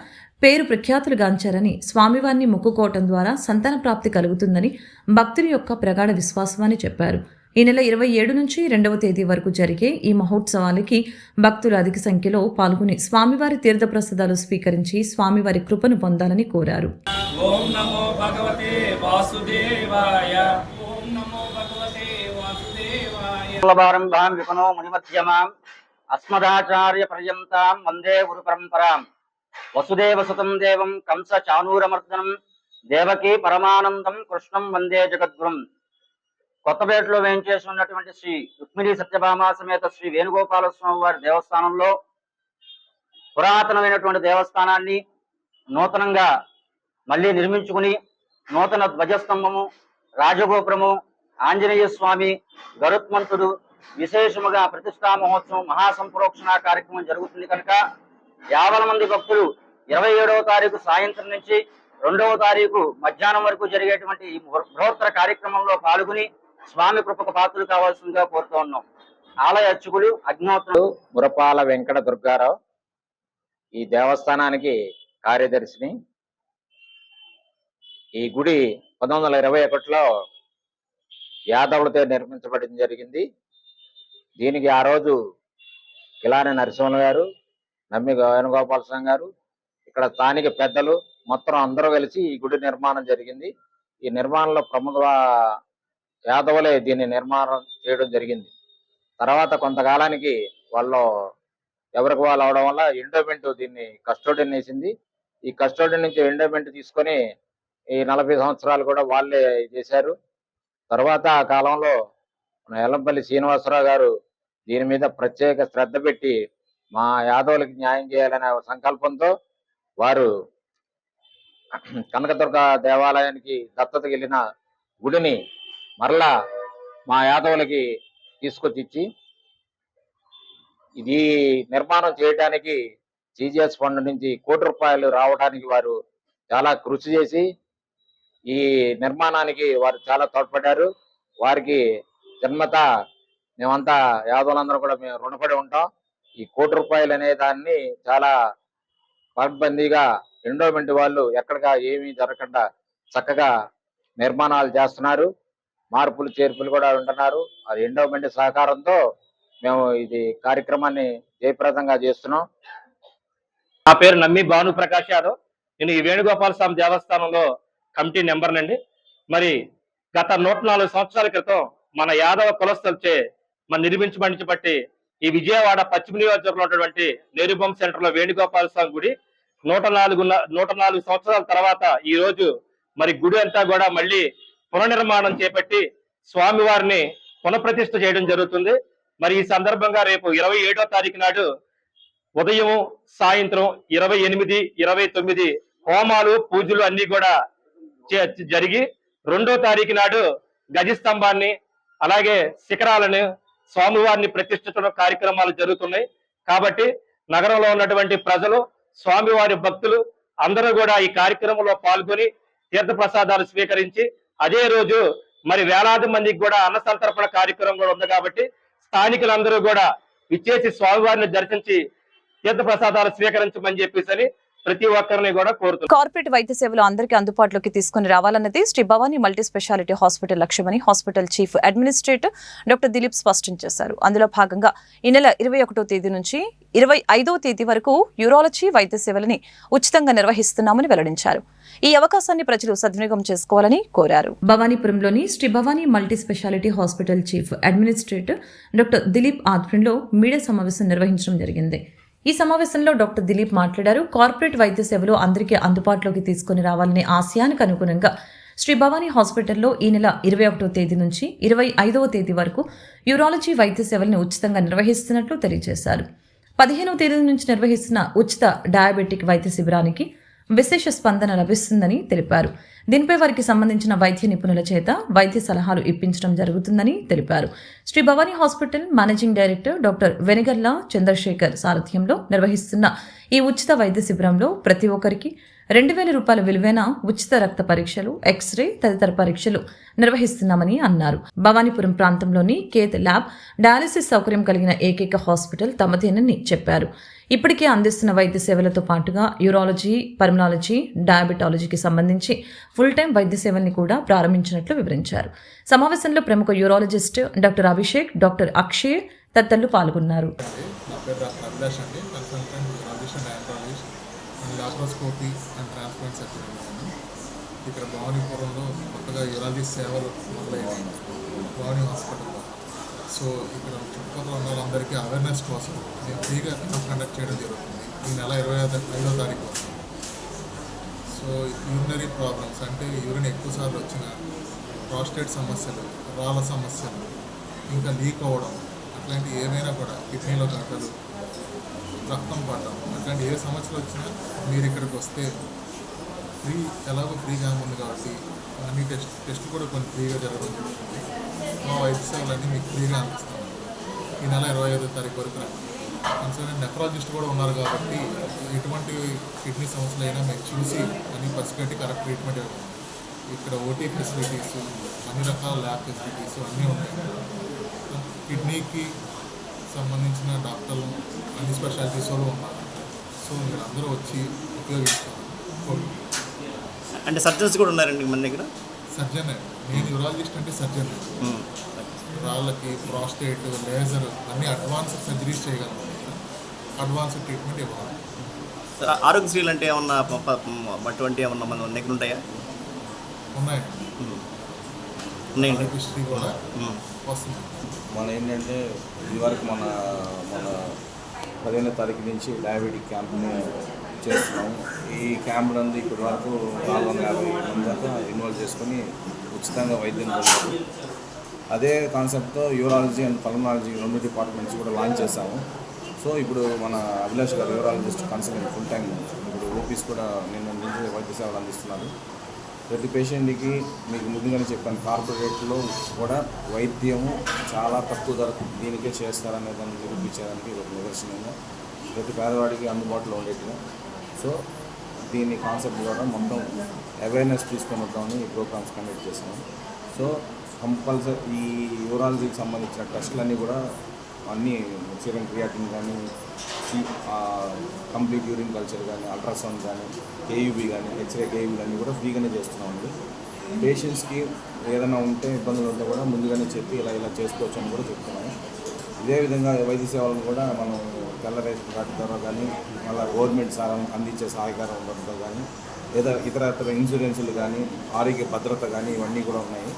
పేరు ప్రఖ్యాతులుగాంచారని, స్వామివారిని మొక్కుకోవటం ద్వారా సంతాన ప్రాప్తి కలుగుతుందని భక్తుల యొక్క ప్రగాఢ విశ్వాసమని చెప్పారు. ఈ నెల 27 నుంచి 2వ తేదీ వరకు జరిగే ఈ మహోత్సవాలకి భక్తులు అధిక సంఖ్యలో పాల్గొని స్వామివారి తీర్థప్రసాదాలు స్వీకరించి స్వామివారి కృపను పొందాలని కోరారు. ఓం నమో భగవతే వాసుదేవాయ. ఓం నమో భగవతే వాసుదేవాయ. విపనో మునిమధ్యమాం అస్మదాచార్య పర్యంతాం వందే గురు పరంపరాం. వసుదేవ సుతం దేవం కంస చానూరమర్దనం దేవకీ పరమానందం కృష్ణం వందే జగద్గురుం. కొత్తపేటలో వేయించేసి ఉన్నటువంటి శ్రీ రుక్మిణి సత్యభామ సమేత శ్రీ వేణుగోపాల స్వామి వారి దేవస్థానంలో పురాతనమైనటువంటి దేవస్థానాన్ని నూతనంగా మళ్ళీ నిర్మించుకుని నూతన ధ్వజస్తంభము, రాజగోపురము, ఆంజనేయ స్వామి, గరుత్మంతుడు విశేషముగా ప్రతిష్టా మహోత్సవం, మహాసంప్రోక్షణ కార్యక్రమం జరుగుతుంది కనుక 50 మంది భక్తులు 27వ తారీఖు సాయంత్రం నుంచి 2వ తారీఖు మధ్యాహ్నం వరకు జరిగేటువంటి ఈ బృహత్తర కార్యక్రమంలో పాల్గొని స్వామి కృపకు పాత్రలు కావాల్సిందిగా కోరుతూ ఉన్నాం. ఆలయ అర్చకులు అగ్నిహోత్రుడు మురపాల వెంకట దుర్గారావు, ఈ దేవస్థానానికి కార్యదర్శిని. ఈ గుడి 1921లో యాదవులతో నిర్మించబడడం జరిగింది. దీనికి ఆ రోజు కిలాని నరసింహ గారు, నమ్మి వేణుగోపాల స్వామి గారు, ఇక్కడ స్థానిక పెద్దలు మొత్తం అందరూ కలిసి ఈ గుడి నిర్మాణం జరిగింది. ఈ నిర్మాణంలో ప్రముఖ యాదవులే దీన్ని నిర్మాణం చేయడం జరిగింది. తర్వాత కొంతకాలానికి వాళ్ళు ఎవరికి వాళ్ళు అవడం వల్ల ఎండోమెంట్ దీన్ని కస్టోడియన్ వేసింది. ఈ కస్టోడియన్ నుంచి ఎండోమెంట్ తీసుకొని ఈ 40 సంవత్సరాలు కూడా వాళ్ళే చేశారు. తర్వాత ఆ కాలంలో ఎల్లంపల్లి శ్రీనివాసరావు గారు దీని మీద ప్రత్యేక శ్రద్ధ పెట్టి మా యాదవులకి న్యాయం చేయాలనే సంకల్పంతో వారు కనకదుర్గ దేవాలయానికి దత్తతకి వెళ్ళిన గుడిని మరలా మా యాదవులకి తీసుకొచ్చి ఇచ్చి ఇది నిర్మాణం చేయడానికి సిజిఎస్ ఫండ్ నుంచి ₹1 కోటి రావడానికి వారు చాలా కృషి చేసి ఈ నిర్మాణానికి వారు చాలా తోడ్పడ్డారు. వారికి జన్మత మేమంతా యాదవులందరూ కూడా మేము రుణపడి ఉంటాం. ఈ ₹1 కోటి అనే దాన్ని చాలా పకడ్బందీగా ఎండోమెంట్ వాళ్ళు ఎక్కడగా ఏమీ జరగకుండా చక్కగా నిర్మాణాలు చేస్తున్నారు. మార్పులు చేర్పులు కూడా ఉంటున్నారు. అది ఎండోమెంట్ సహకారంతో మేము ఇది కార్యక్రమాన్ని జయప్రదంగా చేస్తున్నాం. నా పేరు నమ్మి భానుప్రకాష్ యాదవ్. నేను ఈ వేణుగోపాల స్వామి దేవస్థానంలో కమిటీ మెంబర్ నండి. మరి గత 104 సంవత్సరాల క్రితం మన యాదవ కులస్తులచే నిర్మించబట్టి ఈ విజయవాడ పశ్చిమ నియోజకవర్గంలో ఉన్నటువంటి నెహ్రూ సెంటర్ లో వేణుగోపాల స్వామి గుడి 104 సంవత్సరాల తర్వాత ఈ రోజు మరి గుడి అంతా కూడా మళ్ళీ పునర్నిర్మాణం చేపట్టి స్వామివారిని పునఃప్రతిష్ఠ చేయడం జరుగుతుంది. మరి ఈ సందర్భంగా రేపు 27వ తారీఖు నాడు ఉదయం సాయంత్రం 28, 29 హోమాలు పూజలు అన్ని కూడా జరిగి 2వ తారీఖు నాడు గజస్తంభాన్ని అలాగే శిఖరాలను స్వామివారిని ప్రతిష్ఠించడం కార్యక్రమాలు జరుగుతున్నాయి. కాబట్టి నగరంలో ఉన్నటువంటి ప్రజలు, స్వామివారి భక్తులు అందరూ కూడా ఈ కార్యక్రమంలో పాల్గొని తీర్థప్రసాదాలు స్వీకరించి అదే రోజు మరి వేలాది మందికి కూడా అన్న సంతర్పణ కార్యక్రమం కూడా ఉంది. కాబట్టి స్థానికులందరూ కూడా ఇచ్చేసి స్వామివారిని దర్శించి తీర్థప్రసాదాలు స్వీకరించమని చెప్పేసి ప్రతి ఒక్కరిని కూడా కోరుతున్నారు. కార్పొరేట్ వైద్య సేవలు అందరికీ అందుబాటులోకి తీసుకుని రావాలన్నది Sri Bhavani multi speciality hospital లక్ష్యమని hospital chief administrator doctor Dilip స్పష్టం చేశారు. అందులో భాగంగా ఈ నెల 21వ తేదీ నుంచి 25వ తేదీ వరకు యూరాలజీ వైద్య సేవలని ఉచితంగా నిర్వహిస్తున్నామని వెల్లడించారు. ఈ అవకాశాన్ని ప్రజలు సద్వినియోగం చేసుకోవాలని కోరారు. భవానీపురంలోని Sri Bhavani multi speciality hospital chief administrator doctor Dilip ఆధ్వర్యంలో మీడియా సమావేశం నిర్వహించడం జరిగింది. ఈ సమావేశంలో డాక్టర్ దిలీప్ మాట్లాడారు. కార్పొరేట్ వైద్య సేవలు అందరికీ అందుబాటులోకి తీసుకుని రావాలనే ఆశయానికి అనుగుణంగా శ్రీ భవానీ హాస్పిటల్లో ఈ నెల 21వ తేదీ నుంచి 25వ తేదీ వరకు యూరాలజీ వైద్య సేవలను ఉచితంగా నిర్వహిస్తున్నట్లు తెలియజేశారు. 15వ తేదీ నుంచి నిర్వహిస్తున్న ఉచిత డయాబెటిక్ వైద్య శిబిరానికి విశేష స్పందన లభిస్తుందని తెలిపారు. దీనిపై వారికి సంబంధించిన వైద్య నిపుణుల చేత వైద్య సలహాలు ఇప్పించడం జరుగుతుందని తెలిపారు. Sri Bhavani hospital managing director doctor Venigarla Chandrasekhar సారథ్యంలో నిర్వహిస్తున్న ఈ ఉచిత వైద్య శిబిరంలో ప్రతి ఒక్కరికి 2,000 రూపాయల విలువైన ఉచిత రక్త పరీక్షలు, ఎక్స్రే తదితర పరీక్షలు నిర్వహిస్తున్నామని అన్నారు. భవానీపురం ప్రాంతంలోని కేత్ ల్యాబ్, డయాలసిస్ సౌకర్యం కలిగిన ఏకైక హాస్పిటల్ తమదేనని చెప్పారు. ఇప్పటికే అందిస్తున్న వైద్య సేవలతో పాటుగా యూరాలజీ, పల్మనాలజీ, డయాబెటాలజీకి సంబంధించి ఫుల్ టైం వైద్య సేవల్ని కూడా ప్రారంభించినట్లు వివరించారు. సమావేశంలో ప్రముఖ urologist doctor Abhishek, doctor Akshay తదితరులు పాల్గొన్నారు. లాప్రోస్కోపీ అండ్ ట్రాన్స్ప్లాంట్ సర్జరీ ఇక్కడ భవానీపురంలో కొత్తగా యూరాలజీ సేవలు మొదలయ్యాయి భవానీ హాస్పిటల్లో. సో ఇక్కడ చుట్టుపక్కల ఉన్న వాళ్ళందరికీ అవేర్నెస్ కోసం మేము ఫ్రీగా కండక్ట్ చేయడం జరుగుతుంది. ఈ నెల 25వ తారీఖు వస్తుంది. సో యూరినరీ ప్రాబ్లమ్స్ అంటే యూరిన్ ఎక్కువసార్లు వచ్చిన ప్రాస్టేట్ సమస్యలు, రాళ్ళ సమస్యలు, ఇంకా లీక్ అవ్వడం, అట్లాంటి ఏమైనా కూడా కిడ్నీలో గంటలు, రక్తం పడడం, అట్లాంటి ఏ సమస్యలు వచ్చినా మీరు ఇక్కడికి వస్తే ఫ్రీ, ఎలాగో ఫ్రీగా ఉంది కాబట్టి అన్ని టెస్ట్ కూడా కొన్ని ఫ్రీగా జరగడం జరుగుతుంది. మా వైద్య సేవలన్నీ మీకు ఫ్రీగా అందిస్తాం. ఈ నెల 25వ తారీఖు వరకు కన్సల్టెంట్ నెఫ్రాలజిస్ట్ కూడా ఉన్నారు కాబట్టి ఎటువంటి కిడ్నీ సమస్యలు అయినా మేము చూసి అన్ని పసిగట్టి కరెక్ట్ ట్రీట్మెంట్ ఇవ్వాలి. ఇక్కడ ఓటీ ఫెసిలిటీస్, అన్ని రకాల ల్యాబ్ ఫెసిలిటీస్ అన్నీ ఉన్నాయి. కిడ్నీకి సంబంధించిన డాక్టర్లు అన్ని స్పెషాలిటీస్ వాళ్ళు ఉన్నారు. సో మీరు అందరూ వచ్చి ఉపయోగించుకోవాలి. అంటే సర్జన్స్ కూడా ఉన్నారండి మన దగ్గర? సర్జన్ నేను యూరాలజిస్ట్ అంటే సర్జన్. రాళ్ళకి, ప్రాస్టేట్, లేజర్ అన్ని అడ్వాన్స్ సర్జరీస్ చేయగలను. అడ్వాన్స్ ట్రీట్మెంట్ ఇవ్వాలి. ఆరోగ్యశ్రీలు అంటే ఏమన్నా అటువంటి ఏమన్నా మన దగ్గర ఉంటాయా? ఉన్నాయండి. ఆరోగ్యశ్రీ కూడా వస్తుంది. మన ఏంటంటే ఇదివరకు మన 15వ తారీఖు నుంచి డయాబెటిక్ క్యాంప్ని చేస్తున్నాము. ఈ క్యాంప్ నందు ఇప్పటి వరకు 450 మంది దాకా ఇన్వాల్వ్ చేసుకొని ఉచితంగా వైద్యం పొందారు. అదే కాన్సెప్ట్తో యూరాలజీ అండ్ పల్మనాలజీ 2 డిపార్ట్మెంట్స్ కూడా లాంచ్ చేశాము. సో ఇప్పుడు మన అభిలాష్ గారు యూరాలజిస్ట్ కన్సల్టెంట్ ఫుల్ టైం ఇప్పుడు ఓపీస్ కూడా నిన్న నుంచి వైద్య సేవలు అందిస్తున్నారు. ప్రతి పేషెంట్కి మీకు ముందుగానే చెప్పాను, కార్పొరేట్లో కూడా వైద్యము చాలా తక్కువ ధరకు దీనికే చేస్తారనే దాన్ని నిరూపించడానికి ఒక నిదర్శనంగా ప్రతి పేదవాడికి అందుబాటులో ఉండేట్టుగా. సో దీని కాన్సెప్ట్ ద్వారా మొత్తం అవేర్నెస్ తీసుకొని వద్దామని ఈ ప్రోగ్రామ్స్ కండక్ట్ చేసాము. సో కంపల్సరీ ఈ యూరాలజీకి సంబంధించిన టెస్టులన్నీ కూడా అన్నీ సీరం క్రియాటిన్ కానీ, కంప్లీట్ యూరిన్ కల్చర్ కానీ, అల్ట్రాసౌండ్ కానీ, కేయూబీ కానీ, ఎక్స్రే కేయూబీ అన్నీ కూడా ఫ్రీగానే చేస్తున్నామండి. పేషెంట్స్కి ఏదైనా ఉంటే ఇబ్బందులు ఉంటే కూడా ముందుగానే చెప్పి ఇలా చేసుకోవచ్చు అని కూడా చెప్తున్నాము. ఇదే విధంగా వైద్య సేవలను కూడా మనం తెల్ల రేషన్ కార్డు ద్వారా కానీ, మళ్ళీ గవర్నమెంట్ అందించే సహాయకారం ఉండడంతో కానీ, లేదా ఇతర ఇన్సూరెన్సులు కానీ, ఆరోగ్య భద్రత కానీ ఇవన్నీ కూడా ఉన్నాయి.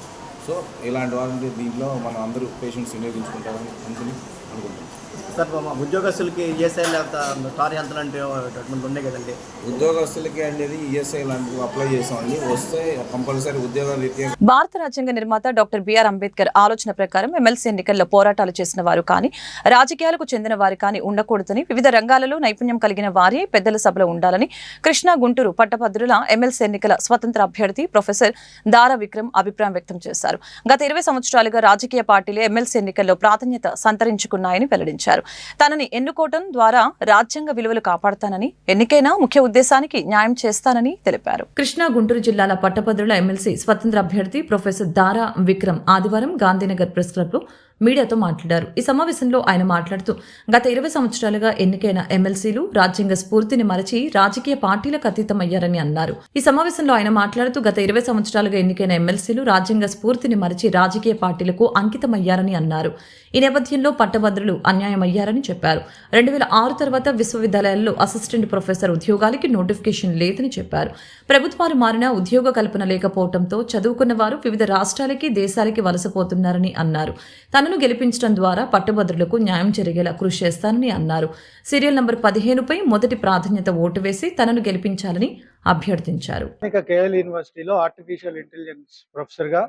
సో ఇలాంటి వారంటే దీంట్లో మనం అందరూ పేషెంట్స్ వినియోగించుకుంటారని అనుకుని అనుకుంటున్నాను. సార్ మా ఉద్యోగస్తులకి ఈఎస్ఐ లేకపోతే స్టార్ హెల్త్ లాంటి అటువంటి ఉన్నాయి కదండి. ఉద్యోగస్తులకి అనేది ఈఎస్ఐ లాంటివి అప్లై చేసామండి. వస్తే కంపల్సరీ ఉద్యోగ రీత్యా. భారత రాజ్యాంగ నిర్మాత డాక్టర్ బిఆర్ అంబేద్కర్ ఆలోచన ప్రకారం ఎమ్మెల్సీ ఎన్నికల్లో పోరాటాలు చేసిన వారు కానీ రాజకీయాలకు చెందిన వారు కానీ ఉండకూడదని, వివిధ రంగాలలో నైపుణ్యం కలిగిన వారే పెద్దల సభలో ఉండాలని కృష్ణా గుంటూరు పట్టభద్రుల ఎమ్మెల్సీ ఎన్నికల స్వతంత్ర అభ్యర్థి ప్రొఫెసర్ దారా విక్రమ్ అభిప్రాయం వ్యక్తం చేశారు. గత 20 సంవత్సరాలుగా రాజకీయ పార్టీలే ఎమ్మెల్సీ ఎన్నికల్లో ప్రాధాన్యత సంతరించుకున్నాయని వెల్లడించారు. తనని ఎన్నుకోవడం ద్వారా రాజ్యాంగ విలువలు కాపాడతానని, ఎన్నికైనా ముఖ్య ఉద్దేశానికి న్యాయం చేస్తానని తెలిపారు. కృష్ణా గుంటూరు జిల్లాల పట్టభద్రుల ఎమ్మెల్సీ స్వతంత్ర అభ్యర్థి ప్రొఫెసర్ దారా విక్రమ్ ఆదివారం గాంధీనగర్ ప్రెస్ క్లబ్లో మీడియాతో మాట్లాడారు. ఈ సమావేశంలో ఆయన మాట్లాడుతూ గత 20 సంవత్సరాలుగా ఎన్నికైన ఎమ్మెల్సీలు రాజ్యాంగ స్ఫూర్తిని మరచి రాజకీయ పార్టీలకు అతీతమయ్యారని అన్నారు. ఈ సమావేశంలో ఆయన మాట్లాడుతూ గత 20 సంవత్సరాలుగా ఎన్నికైన ఎమ్మెల్సీలు రాజ్యాంగ స్ఫూర్తిని మరచి రాజకీయ పార్టీలకు అంకితమయ్యారని అన్నారు. ఈ నేపథ్యంలో పట్టభద్రులు అన్యాయమయ్యారని చెప్పారు. 2006 తర్వాత విశ్వవిద్యాలయాల్లో అసిస్టెంట్ ప్రొఫెసర్ ఉద్యోగాలకి నోటిఫికేషన్ లేదని చెప్పారు. ప్రభుత్వాలు మారినా ఉద్యోగ కల్పన లేకపోవడంతో చదువుకున్న వారు వివిధ రాష్ట్రాలకి, దేశాలకి వలసపోతున్నారని అన్నారు. తనను గెలిపించడం ద్వారా పట్టుభద్రులకు న్యాయం జరిగేలా కృషి చేస్తానని అన్నారు. సీరియల్ నంబర్ 15పై మొదటి ప్రాధాన్యత ఓటు వేసి తనను గెలిపించాలని అభ్యర్థించారు. కేఎల్ యూనివర్సిటీలో ఆర్టిఫిషియల్ ఇంటెలిజెన్స్ ప్రొఫెసర్గా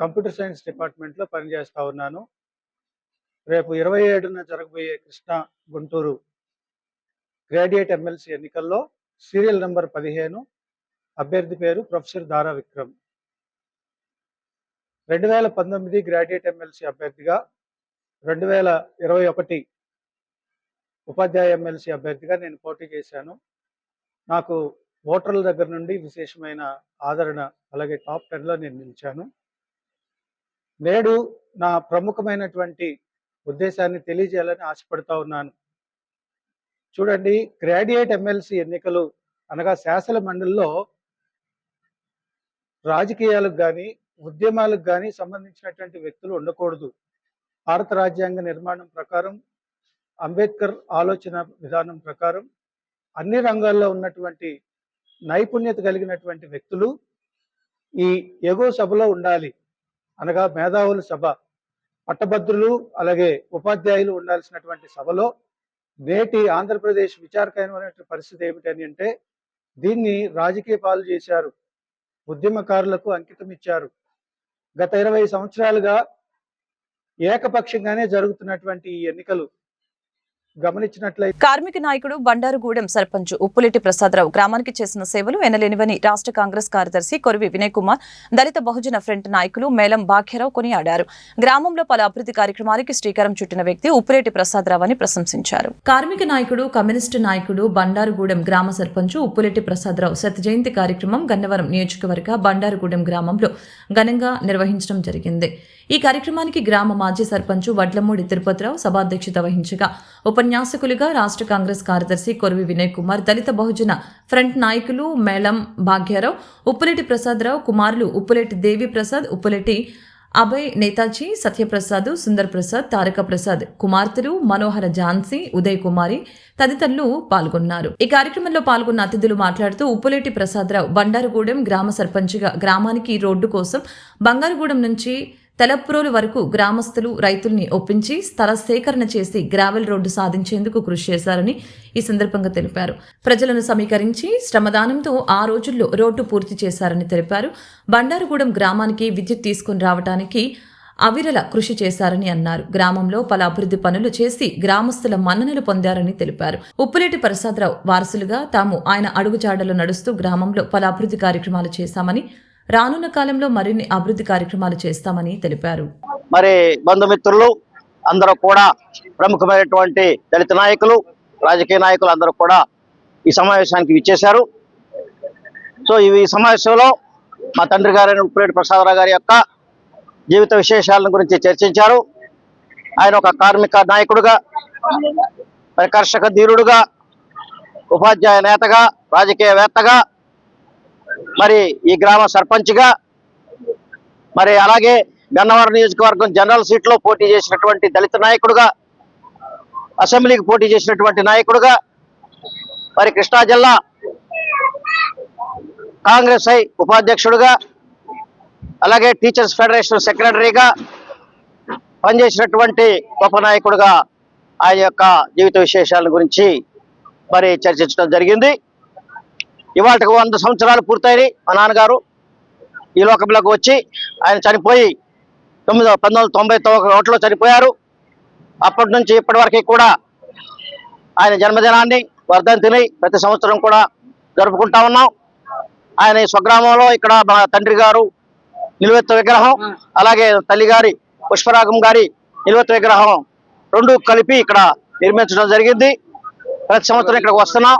కంప్యూటర్ సైన్స్ డిపార్ట్మెంట్లో పనిచేస్తా ఉన్నాను. రేపు 27న జరగబోయే కృష్ణా గుంటూరు గ్రాడ్యుయేట్ ఎమ్మెల్సీ ఎన్నికల్లో సీరియల్ నంబర్ 15 అభ్యర్థి పేరు ప్రొఫెసర్ దారా విక్రమ్. 2019 గ్రాడ్యుయేట్ ఎమ్మెల్సీ అభ్యర్థిగా, 2021 ఉపాధ్యాయ ఎమ్మెల్సీ అభ్యర్థిగా నేను పోటీ చేశాను. నాకు ఓటర్ల దగ్గర నుండి విశేషమైన ఆదరణ, అలాగే టాప్ 10లో నేను నిలిచాను. నేడు నా ప్రముఖమైనటువంటి ఉద్దేశాన్ని తెలియజేయాలని ఆశపడుతూ ఉన్నాను. చూడండి, గ్రాడ్యుయేట్ ఎమ్మెల్సీ ఎన్నికలు అనగా శాసన మండలిలో రాజకీయాలకు కానీ ఉద్యమాలకు కానీ సంబంధించినటువంటి వ్యక్తులు ఉండకూడదు. భారత రాజ్యాంగ నిర్మాణం ప్రకారం, అంబేద్కర్ ఆలోచన విధానం ప్రకారం అన్ని రంగాల్లో ఉన్నటువంటి నైపుణ్యత కలిగినటువంటి వ్యక్తులు ఈ ఎగో సభలో ఉండాలి. అనగా మేధావుల సభ, పట్టభద్రులు అలాగే ఉపాధ్యాయులు ఉండాల్సినటువంటి సభలో నేటి ఆంధ్రప్రదేశ్ విచారకరమైన పరిస్థితి ఏమిటని అంటే, దీన్ని రాజకీయ పాలు చేశారు, ఉద్యమకారులకు అంకితం ఇచ్చారు. గత 20 సంవత్సరాలుగా ఏకపక్షంగానే జరుగుతున్నటువంటి ఈ ఎన్నికలు గమనించినట్లయితే కార్మిక నాయకుడు బండారుగూడెం సర్పంచ్ ఉప్పులెట్టి ప్రసాదరావు గ్రామానికి చేసిన సేవలు ఎనలేనివని రాష్ట్ర కాంగ్రెస్ కార్యదర్శి కొరివి వినయ్ కుమార్, దళిత బహుజన ఫ్రంట్ నాయకులు మేలం భాగ్యరావు కొనియాడారు. గ్రామంలో పలు అభివృద్ధి కార్యక్రమాలకి శ్రీకారం చుట్టిన వ్యక్తి ఉప్పులెట్టి ప్రసాదరావు అని ప్రశంసించారు. కార్మిక నాయకుడు, కమ్యూనిస్టు నాయకుడు బండారుగూడెం గ్రామ సర్పంచ్ ఉప్పులెట్టి ప్రసాదరావు శత జయంతి కార్యక్రమం గన్నవరం నియోజకవర్గ బండారుగూడెం గ్రామంలో ఘనంగా నిర్వహించడం జరిగింది. ఈ కార్యక్రమానికి గ్రామ మాజీ సర్పంచ్ వడ్లమూడి తిరుపతిరావు సభాధ్యక్షత వహించగా ఉపన్యాసకులుగా రాష్ట్ర కాంగ్రెస్ కార్యదర్శి కొరివి వినయ్ కుమార్, దళిత బహుజన ఫ్రంట్ నాయకులు మేళం భాగ్యారావు, ఉప్పులెట్టి ప్రసాదరావు కుమారులు ఉప్పులెట్టి దేవి ప్రసాద్, ఉప్పులెట్టి అభయ్, నేతాజీ, సత్యప్రసాద్, సుందర్ ప్రసాద్, తారక ప్రసాద్ కుమార్తెలు మనోహర ఝాన్సీ, ఉదయ్ కుమారి తదితరులు పాల్గొన్నారు. ఈ కార్యక్రమంలో పాల్గొన్న అతిథులు మాట్లాడుతూ ఉప్పులెట్టి ప్రసాదరావు బండారుగూడెం గ్రామ సర్పంచ్గా గ్రామానికి రోడ్డు కోసం బంగారుగూడెం నుంచి తెలప్రోలు వరకు గ్రామస్తులు, రైతుల్ని ఒప్పించి స్థల సేకరణ చేసి గ్రావెల్ రోడ్డు సాధించేందుకు కృషి చేశారని ఈ సందర్భంగా తెలిపారు. ప్రజలను సమీకరించి శ్రమదానంతో ఆ రోజుల్లో రోడ్డు పూర్తి చేశారని తెలిపారు. బండారుగూడెం గ్రామానికి విద్యుత్ తీసుకుని రావడానికి అవిరల కృషి చేశారని అన్నారు. గ్రామంలో పలు అభివృద్ధి పనులు చేసి గ్రామస్తుల మన్ననలు పొందారని తెలిపారు. ఉప్పులెట్టి ప్రసాదరావు వారసులుగా తాము ఆయన అడుగుజాడలో నడుస్తూ గ్రామంలో పలు అభివృద్ధి కార్యక్రమాలు చేశామని, రానున్న కాలంలో మరిన్ని అభివృద్ధి కార్యక్రమాలు చేస్తామని తెలిపారు. మరి బంధుమిత్రులు అందరూ కూడా, ప్రముఖమైనటువంటి దళిత నాయకులు, రాజకీయ నాయకులు అందరూ కూడా ఈ సమావేశానికి విచ్చేశారు. సో ఈ సమావేశంలో మా తండ్రి గారైన ఉప్పులెట్టి ప్రసాదరావు గారి యొక్క జీవిత విశేషాలను గురించి చర్చించారు. ఆయన ఒక కార్మిక నాయకుడుగా, మరి కర్షక ధీరుడుగా, ఉపాధ్యాయ నేతగా, రాజకీయవేత్తగా, మరి ఈ గ్రామ సర్పంచ్గా, మరి అలాగే గన్నవరం నియోజకవర్గం జనరల్ సీట్లో పోటీ చేసినటువంటి దళిత నాయకుడుగా, అసెంబ్లీకి పోటీ చేసినటువంటి నాయకుడుగా, మరి కృష్ణా జిల్లా కాంగ్రెస్ ఉపాధ్యక్షుడుగా, అలాగే టీచర్స్ ఫెడరేషన్ సెక్రటరీగా, పనిచేసినటువంటి గొప్ప నాయకుడిగా ఆయన యొక్క జీవిత విశేషాల గురించి మరి చర్చించడం జరిగింది. ఇవాళకు 100 సంవత్సరాలు పూర్తయినాయి. మా నాన్నగారు ఈ లోకంలోకి వచ్చి ఆయన చనిపోయి 1991లో చనిపోయారు. అప్పటి నుంచి ఇప్పటి వరకు కూడా ఆయన జన్మదినాన్ని, వర్ధంతిని ప్రతి సంవత్సరం కూడా జరుపుకుంటా ఉన్నాం. ఆయన స్వగ్రామంలో ఇక్కడ మా తండ్రి గారు నిలువెత్తు విగ్రహం, అలాగే తల్లి గారి పుష్పరాగం గారి నిలువెత్తు విగ్రహం 2 కలిపి ఇక్కడ నిర్మించడం జరిగింది. ప్రతి సంవత్సరం ఇక్కడికి వస్తున్నాం,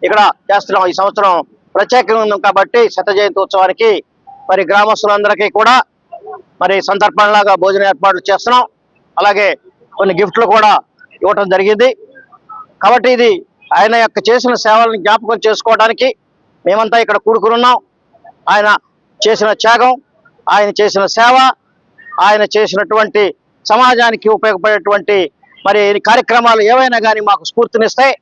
ఇక్కడ చేస్తున్నాం. ఈ సంవత్సరం ప్రత్యేకంగా ఉంది కాబట్టి 100వ జయంతి ఉత్సవానికి మరి గ్రామస్తులందరికీ కూడా మరి సందర్భంలాగా భోజన ఏర్పాట్లు చేస్తున్నాం. అలాగే కొన్ని గిఫ్ట్లు కూడా ఇవ్వటం జరిగింది. కాబట్టి ఇది ఆయన యొక్క చేసిన సేవలను జ్ఞాపకం చేసుకోవడానికి మేమంతా ఇక్కడ కూడుకున్నాం. ఆయన చేసిన త్యాగం, ఆయన చేసిన సేవ, ఆయన చేసినటువంటి సమాజానికి ఉపయోగపడేటువంటి మరి కార్యక్రమాలు ఏవైనా కానీ మాకు స్ఫూర్తినిస్తాయి.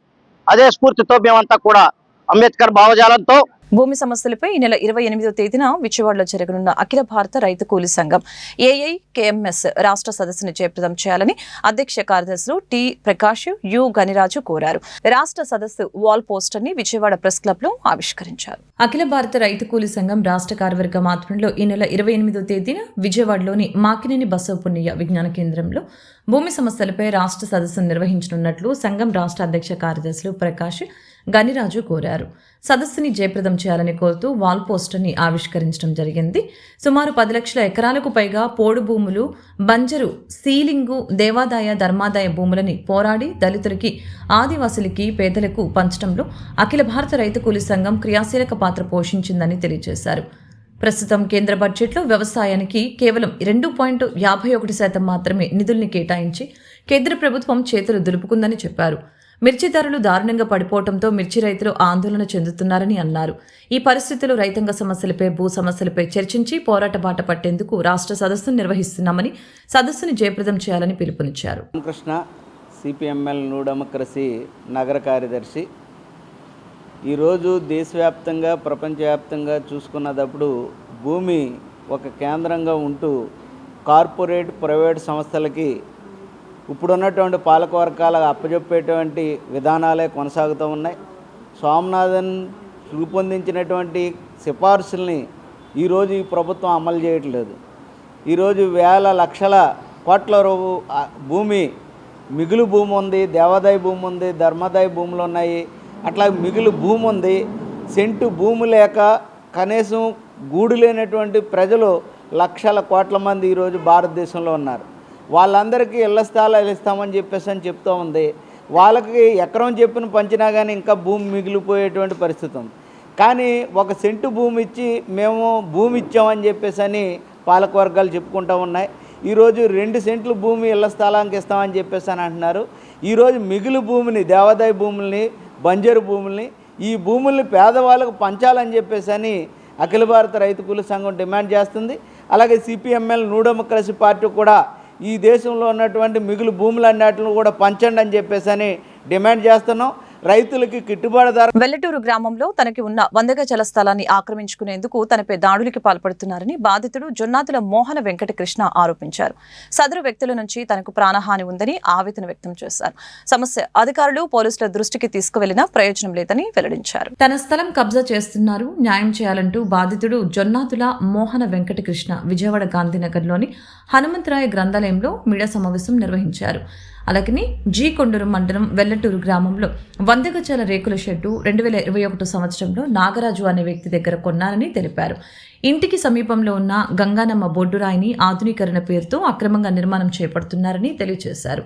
అదే స్ఫూర్తితో మేమంతా కూడా అంబేద్కర్ భావజాలంతో భూమి సమస్యలపై ఈ నెల 28వ తేదీన విజయవాడలో జరగనున్న అఖిల భారత రైతు కూలీ సంఘం AIKMS రాష్ట్ర సదస్సును జయప్రదం చేయాలని అధ్యక్ష కార్యదర్శులు టి ప్రకాష్, యు గనిరాజు కోరారు. రాష్ట్ర సదస్సు వాల్ పోస్టర్ ని విజయవాడ ప్రెస్ క్లబ్ లో ఆవిష్కరించారు. అఖిల భారత రైతు కూలీ సంఘం రాష్ట్ర కార్యవర్గం ఆధ్వర్యంలో ఈ నెల 28వ తేదీన విజయవాడలోని మాకినేని బసవపున్నయ్య విజ్ఞాన కేంద్రంలో భూమి సమస్యలపై రాష్ట్ర సదస్సును నిర్వహించనున్నట్లు సంఘం రాష్ట్ర అధ్యక్ష కార్యదర్శులు ప్రకాష్, గనిరాజు కోరారు. సదస్సుని జయప్రదం చేయాలని కోరుతూ వాల్ పోస్టర్ని ఆవిష్కరించడం జరిగింది. సుమారు 10 లక్షల ఎకరాలకు పైగా పోడు భూములు, బంజరు, సీలింగు, దేవాదాయ, ధర్మాదాయ భూములని పోరాడి దళితులకి, ఆదివాసులకి, పేదలకు పంచడంలో అఖిల భారత రైతు కూలీ సంఘం క్రియాశీలక పాత్ర పోషించిందని తెలియజేశారు. ప్రస్తుతం కేంద్ర బడ్జెట్లో వ్యవసాయానికి కేవలం 2.51% మాత్రమే నిధుల్ని కేటాయించి కేంద్ర ప్రభుత్వం చేతులు దులుపుకుందని చెప్పారు. మిర్చి ధరలు దారుణంగా పడిపోవడంతో మిర్చి రైతులు ఆందోళన చెందుతున్నారని అన్నారు. ఈ పరిస్థితుల్లో రైతాంగ సమస్యలపై, భూ సమస్యలపై చర్చించి పోరాట బాట పట్టేందుకు రాష్ట్ర సదస్సును నిర్వహిస్తున్నామని, సదస్సును జయప్రదం చేయాలని పిలుపునిచ్చారు. కృష్ణ, CPML న్యూ డెమోక్రసీ నగర కార్యదర్శి. ఈరోజు దేశవ్యాప్తంగా, ప్రపంచవ్యాప్తంగా చూసుకున్నప్పుడు భూమి ఒక కేంద్రంగా ఉంటూ కార్పొరేట్, ప్రైవేట్ సంస్థలకి ఇప్పుడున్నటువంటి పాలకవర్గాల అప్పచెప్పేటువంటి విధానాలే కొనసాగుతూ ఉన్నాయి. స్వామినాథన్ రూపొందించినటువంటి సిఫార్సుల్ని ఈరోజు ఈ ప్రభుత్వం అమలు చేయట్లేదు. ఈరోజు వేల లక్షల కోట్ల భూమి, మిగులు భూమి ఉంది, దేవాదాయ భూమి ఉంది, ధర్మాదాయ భూములు ఉన్నాయి. అట్లా మిగులు భూమి ఉంది. సెంటు భూమి లేక కనీసం గూడు లేనటువంటి ప్రజలు లక్షల కోట్ల మంది ఈరోజు భారతదేశంలో ఉన్నారు. వాళ్ళందరికీ ఇళ్ల స్థలాలు ఇస్తామని చెప్పేసి చెప్తూ ఉంది. వాళ్ళకి ఎకరం చెప్పిన పంచినా కానీ ఇంకా భూమి మిగిలిపోయేటువంటి పరిస్థితి ఉంది. కానీ 1 సెంటు భూమి ఇచ్చి మేము భూమి ఇచ్చామని చెప్పేసి పాలకవర్గాలు చెప్పుకుంటూ ఉన్నాయి. ఈరోజు 2 సెంట్లు భూమి ఇళ్ల స్థలానికి ఇస్తామని చెప్పేసి అంటున్నారు. ఈరోజు మిగులు భూమిని, దేవాదాయ భూముల్ని, బంజరు భూముల్ని, ఈ భూముల్ని పేదవాళ్ళకు పంచాలని చెప్పేసి అఖిల భారత రైతు కూలీ సంఘం డిమాండ్ చేస్తుంది. అలాగే CPML న్యూ డెమోక్రసీ పార్టీ కూడా ఈ దేశంలో ఉన్నటువంటి మిగులు భూములన్నిటిని కూడా పంచండి అని చెప్పేసి డిమాండ్ చేస్తున్నాం. రైతులకి గిట్టుబాటు ధర. వెల్లటూరు గ్రామంలో తనకి ఉన్న 100 గజాల స్థలాన్ని ఆక్రమించుకునేందుకు తనపై దాడులకి పాల్పడుతున్నారని బాధితుడు జొన్నాతుల మోహన వెంకటకృష్ణ ఆరోపించారు. సదరు వ్యక్తుల నుంచి తనకు ప్రాణహాని ఉందని ఆవేదన వ్యక్తం చేశారు. సమస్య అధికారులు, పోలీసుల దృష్టికి తీసుకువెళ్లినా ప్రయోజనం లేదని వెల్లడించారు. తన స్థలం కబ్జా చేస్తున్నారు, న్యాయం చేయాలంటూ బాధితుడు జొన్నాతుల మోహన వెంకటకృష్ణ విజయవాడ గాంధీనగర్లోని హనుమంతరాయ గ్రంథాలయంలో మీడియా సమావేశం నిర్వహించారు. అలాగని కొండూరు మండలం వెల్లటూరు గ్రామంలో 100 గజాల రేకుల షెడ్డు 2021 సంవత్సరంలో నాగరాజు అనే వ్యక్తి దగ్గర కొన్నారని తెలిపారు. ఇంటికి సమీపంలో ఉన్న గంగానమ్మ బొడ్డురాయిని ఆధునీకరణ పేరుతో అక్రమంగా నిర్మాణం చేపడుతున్నారని తెలియజేశారు.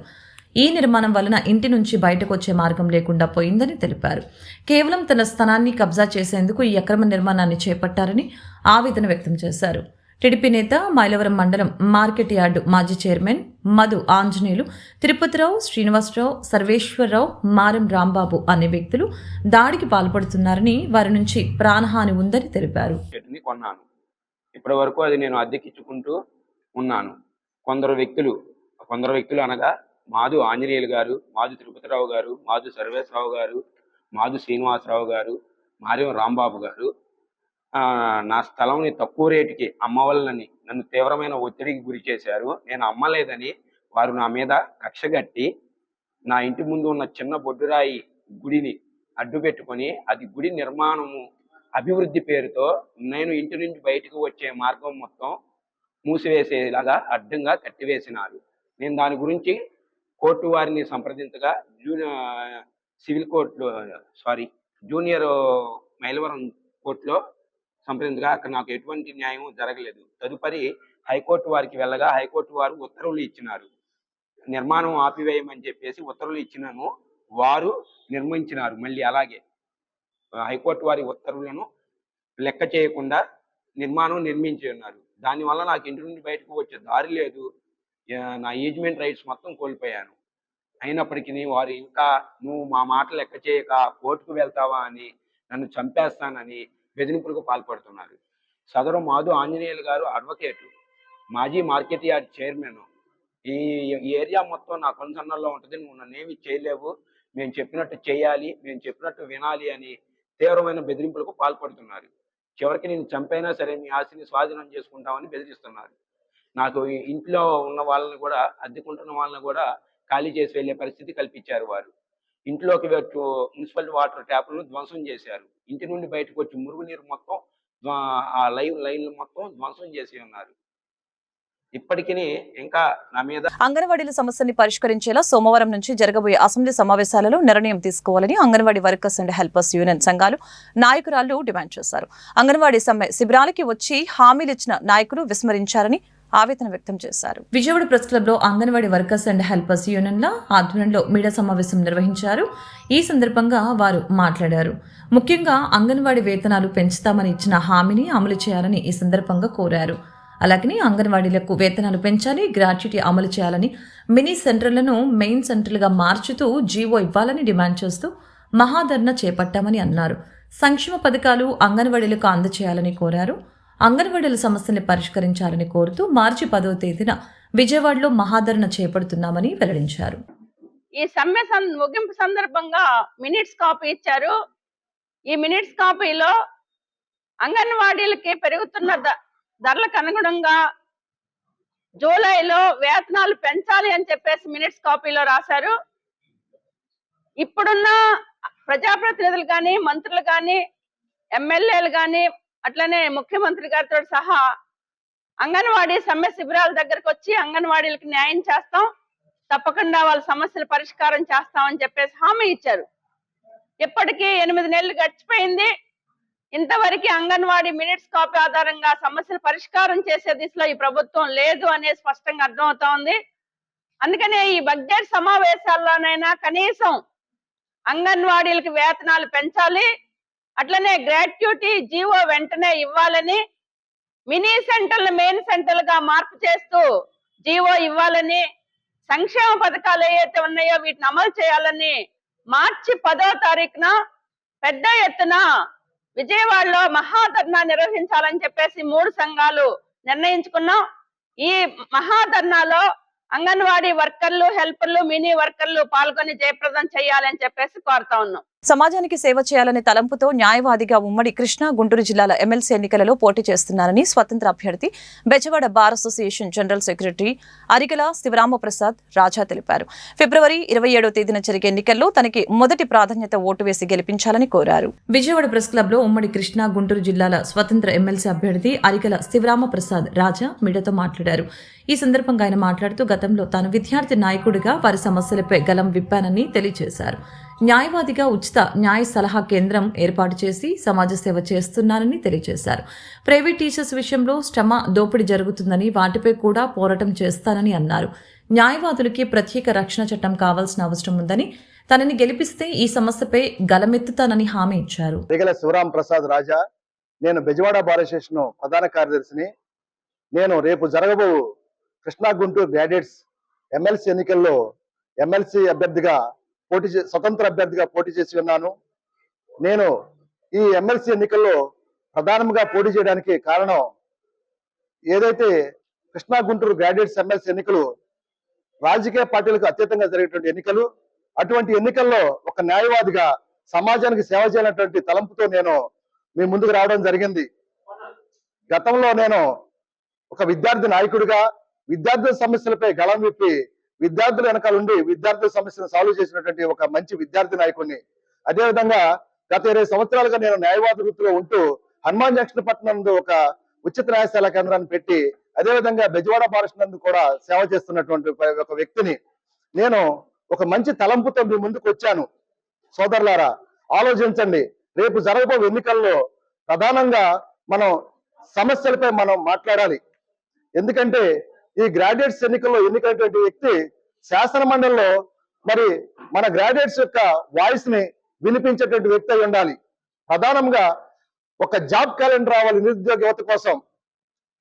ఈ నిర్మాణం వలన ఇంటి నుంచి బయటకు వచ్చే మార్గం లేకుండా పోయిందని తెలిపారు. కేవలం తన స్థలాన్ని కబ్జా చేసేందుకు ఈ అక్రమ నిర్మాణాన్ని చేపట్టారని ఆవేదన వ్యక్తం చేశారు. టీడీపీ నేత మైలవరం మండలం మార్కెట్ యార్డు మాజీ చైర్మన్ మధు ఆంజనేయులు, తిరుపతిరావు, శ్రీనివాసరావు, సర్వేశ్వరరావు, మారం రాంబాబు అనే వ్యక్తులు దాడికి పాల్పడుతున్నారని, వారి నుంచి ప్రాణహాని ఉందని తెలిపారు. కొన్నాను. ఇప్పటి వరకు అది నేను అద్దెకిచ్చుకుంటూ ఉన్నాను. కొందరు వ్యక్తులు అనగా మాధు ఆంజనేయులు గారు, మాధు తిరుపతిరావు గారు, మాధు సర్వేశ్వరరావు గారు, మాధు శ్రీనివాసరావు గారు, మారం రాంబాబు గారు నా స్థలంని తక్కువ రేటుకి అమ్మవలనని నన్ను తీవ్రమైన ఒత్తిడికి గురి చేశారు. నేను అమ్మలేదని వారు నా మీద కక్షగట్టి నా ఇంటి ముందు ఉన్న చిన్న బొడ్డురాయి గుడిని అడ్డు పెట్టుకొని అది గుడి నిర్మాణము అభివృద్ధి పేరుతో నేను ఇంటి నుంచి బయటకు వచ్చే మార్గం మొత్తం మూసివేసేలాగా అడ్డంగా కట్టివేసినారు. నేను దాని గురించి కోర్టు వారిని సంప్రదించగా జూనియర్ మైలవరం కోర్టులో సంప్రదించగా అక్కడ నాకు ఎటువంటి న్యాయం జరగలేదు. తదుపరి హైకోర్టు వారికి వెళ్ళగా హైకోర్టు వారు ఉత్తర్వులు ఇచ్చినారు. నిర్మాణం ఆపివేయమని చెప్పేసి ఉత్తర్వులు ఇచ్చినాను. వారు నిర్మించినారు. మళ్ళీ అలాగే హైకోర్టు వారి ఉత్తర్వులను లెక్క చేయకుండా నిర్మాణం నిర్మించి ఉన్నారు. దానివల్ల నాకు ఇంటి నుండి బయటకు వచ్చే దారి లేదు. నా ఈజ్మెంట్ రైట్స్ మొత్తం కోల్పోయాను. అయినప్పటికీ వారు ఇంకా నువ్వు మా మాట లెక్క చేయక కోర్టుకు వెళ్తావా అని నన్ను చంపేస్తానని బెదిరింపులకు పాల్పడుతున్నారు. సదరు మాధు ఆంజనేయులు గారు అడ్వకేటు, మాజీ మార్కెట్ యార్డ్ చైర్మన్. ఈ ఏరియా మొత్తం నా కన్సర్న్లో ఉంటుంది. నువ్వు నన్నేమి చేయలేవు, మేము చెప్పినట్టు చేయాలి, మేము చెప్పినట్టు వినాలి అని తీవ్రమైన బెదిరింపులకు పాల్పడుతున్నారు. చివరికి నేను చంపైనా సరే మీ ఆస్తిని స్వాధీనం చేసుకుంటామని బెదిరిస్తున్నారు. నాకు ఇంట్లో ఉన్న వాళ్ళని కూడా, అద్దెకుంటున్న వాళ్ళని కూడా ఖాళీ చేసి వెళ్ళే పరిస్థితి కల్పించారు. వారు ఇంట్లోకి మున్సిపల్ వాటర్ ట్యాప్లను ధ్వంసం చేశారు. ఇంటి నుండి బయటకు వచ్చి మురుగునీరు మొత్తం ఆ లైన్లు మొత్తం ధ్వంసం చేసి ఉన్నారు. ఇప్పటికీ ఇంకా నా మీద అంగన్వాడీల సమస్యని పరిష్కరించేలా సోమవారం నుంచి జరగబోయే అసెంబ్లీ సమావేశాలలో నిర్ణయం తీసుకోవాలని anganwadi workers and helpers union సంఘాలు నాయకురాలు డిమాండ్ చేశారు. అంగన్వాడీ సమ్మె శిబిరాలకి వచ్చి హామీలిచ్చిన నాయకులు విస్మరించారని ఆవేదన వ్యక్తం చేశారు. విజయవాడ ప్రెస్ క్లబ్ లో అంగన్వాడీ వర్కర్స్ అండ్ హెల్పర్స్ యూనియన్ల ఆధ్వర్యంలో మీడియా సమావేశం నిర్వహించారు. ఈ సందర్భంగా వారు మాట్లాడారు. ముఖ్యంగా అంగన్వాడీ వేతనాలు పెంచుతామని ఇచ్చిన హామీని అమలు చేయాలని ఈ సందర్భంగా కోరారు. అలాగే అంగన్వాడీలకు వేతనాలు పెంచాలి, గ్రాట్యుటీ అమలు చేయాలని, మినీ సెంటర్లను మెయిన్ సెంటర్లుగా మార్చుతూ జీవో ఇవ్వాలని డిమాండ్ చేస్తూ మహాధర్నా చేపట్టామని అన్నారు. సంక్షేమ పథకాలు అంగన్వాడీలకు అందజేయాలని కోరారు. అంగన్వాడీల సమస్యల్ని పరిష్కరించాలని కోరుతూ మార్చి 10వ తేదీన విజయవాడలో మహాధరణ చేపడుతున్నామని వెల్లడించారు. ఈ సమ్మె ముగింపు సందర్భంగా మినిట్స్ కాపీ ఇచ్చారు. ఈ మినిట్స్ కాపీలో అంగన్వాడీలకి పెరుగుతున్న ధరలకు అనుగుణంగా జూలైలో వేతనాలు పెంచాలి అని చెప్పేసి మినిట్స్ కాపీలో రాశారు. ఇప్పుడున్న ప్రజాప్రతినిధులు కానీ, మంత్రులు కానీ, ఎమ్మెల్యేలు కానీ, అట్లనే ముఖ్యమంత్రి గారితో సహా అంగన్వాడీ సమ్మె శిబిరాల దగ్గరకు వచ్చి అంగన్వాడీలకు న్యాయం చేస్తాం, తప్పకుండా వాళ్ళ సమస్యలు పరిష్కారం చేస్తామని చెప్పేసి హామీ ఇచ్చారు. ఇప్పటికీ 8 నెలలు గడిచిపోయింది. ఇంతవరకు అంగన్వాడీ మినిట్స్ కాపీ ఆధారంగా సమస్యలు పరిష్కారం చేసే దిశలో ఈ ప్రభుత్వం లేదు అనేది స్పష్టంగా అర్థమవుతా ఉంది. అందుకనే ఈ బడ్జెట్ సమావేశాల్లోనైనా కనీసం అంగన్వాడీలకు వేతనాలు పెంచాలి, అట్లనే గ్రాట్యుటీ జీవో వెంటనే ఇవ్వాలని, మినీ సెంటర్లు మెయిన్ సెంటర్లుగా మార్పు చేస్తూ జీవో ఇవ్వాలని, సంక్షేమ పథకాలు ఏవైతే ఉన్నాయో వీటిని అమలు చేయాలని మార్చి 10వ తారీఖున పెద్ద ఎత్తున విజయవాడలో మహాధర్నా నిర్వహించాలని చెప్పేసి 3 సంఘాలు నిర్ణయించుకున్నాం. ఈ మహాధర్నాలో అంగన్వాడీ వర్కర్లు, హెల్పర్లు, మినీ వర్కర్లు పాల్గొని జయప్రదం చేయాలని చెప్పేసి కోరుతా ఉన్నాం. సమాజానికి సేవ చేయాలనే తలంపుతో న్యాయవాదిగా ఉమ్మడి కృష్ణా, గుంటూరు జిల్లాల ఎమ్మెల్సీ ఎన్నికలలో పోటీ చేస్తున్నారని స్వతంత్ర అభ్యర్థి Bezawada bar association general secretary Arigala Sivaramaprasad Raja తెలిపారు. ఫిబ్రవరి 27వ తేదీన జరిగే ఎన్నికల్లో తనకి మొదటి ప్రాధాన్యత ఓటు వేసి గెలిపించాలని కోరారు. విజయవాడ ప్రెస్ క్లబ్ లో ఉమ్మడి కృష్ణా, గుంటూరు జిల్లాల స్వతంత్ర ఎమ్మెల్సీ అభ్యర్థి అరిగల శివరామప్రసాద్ రాజా మీడియాతో మాట్లాడారు. ఈ సందర్భంగా ఆయన మాట్లాడుతూ గతంలో తాను విద్యార్థి నాయకుడిగా వారి సమస్యలపై గలం విప్పానని తెలియజేశారు. న్యాయవాదిగా ఉచిత న్యాయ సలహా కేంద్రం ఏర్పాటు చేసి సమాజ సేవ చేస్తున్నానని తెలియజేశారు. ప్రైవేట్ టీచర్స్ విషయంలో శ్రమ దోపిడీ జరుగుతుందని వాటిపై కూడా పోరాటం చేస్తానని అన్నారు. న్యాయవాదులకి ప్రత్యేక రక్షణ చట్టం కావాల్సిన అవసరం ఉందని, తనని గెలిపిస్తే ఈ సమస్యపై గలమెత్తుతానని హామీ ఇచ్చారు. శివరామప్రసాద్ రాజా, నేను బెజవాడ బార్ అసోసియేషన్ ప్రధాన కార్యదర్శిని. నేను రేపు జరగబో కృష్ణా గుంటూరు గ్రాడ్యుయేట్స్ ఎమ్మెల్సీ ఎన్నికల్లో ఎమ్మెల్సీ అభ్యర్థిగా స్వతంత్ర అభ్యర్థిగా పోటీ చేసి ఉన్నాను. నేను ఈ ఎమ్మెల్సీ ఎన్నికల్లో ప్రధానంగా పోటీ చేయడానికి కారణం, ఏదైతే కృష్ణా గుంటూరు గ్రాడ్యుయేట్స్ ఎమ్మెల్సీ ఎన్నికలు రాజకీయ పార్టీలకు అతీతంగా జరిగేటువంటి ఎన్నికలు. అటువంటి ఎన్నికల్లో ఒక న్యాయవాదిగా సమాజానికి సేవ చేయాలనేటువంటి తలంపుతో నేను మీ ముందుకు రావడం జరిగింది. గతంలో నేను ఒక విద్యార్థి నాయకుడిగా విద్యార్థుల సమస్యలపై గళం విప్పి విద్యార్థుల వెనకాల ఉండి విద్యార్థుల సమస్యను సాల్వ్ చేసినటువంటి ఒక మంచి విద్యార్థి నాయకుడిని. అదేవిధంగా గత 20 సంవత్సరాలుగా నేను న్యాయవాద వృత్తిలో ఉంటూ హనుమాన్ జంక్షన్ పట్టణం నందు ఒక ఉచిత న్యాయశాల కేంద్రాన్ని పెట్టి అదేవిధంగా బెజవాడ ఫారెస్ట్ నందు కూడా సేవ చేస్తున్నటువంటి ఒక వ్యక్తిని. నేను ఒక మంచి తలంపుతో మీ ముందుకు వచ్చాను. సోదరులారా, ఆలోచించండి. రేపు జరగబోయే ఎన్నికల్లో ప్రధానంగా మనం సమస్యలపై మనం మాట్లాడాలి. ఎందుకంటే ఈ గ్రాడ్యుయేట్స్ ఎన్నికల్లో ఎన్నికైనటువంటి వ్యక్తి శాసన మండలిలో మరి మన గ్రాడ్యుయేట్స్ యొక్క వాయిస్ ని వినిపించేటువంటి వ్యక్తి అయి ఉండాలి. ప్రధానంగా ఒక జాబ్ క్యాలెండర్ రావాలి నిరుద్యోగ యువత కోసం.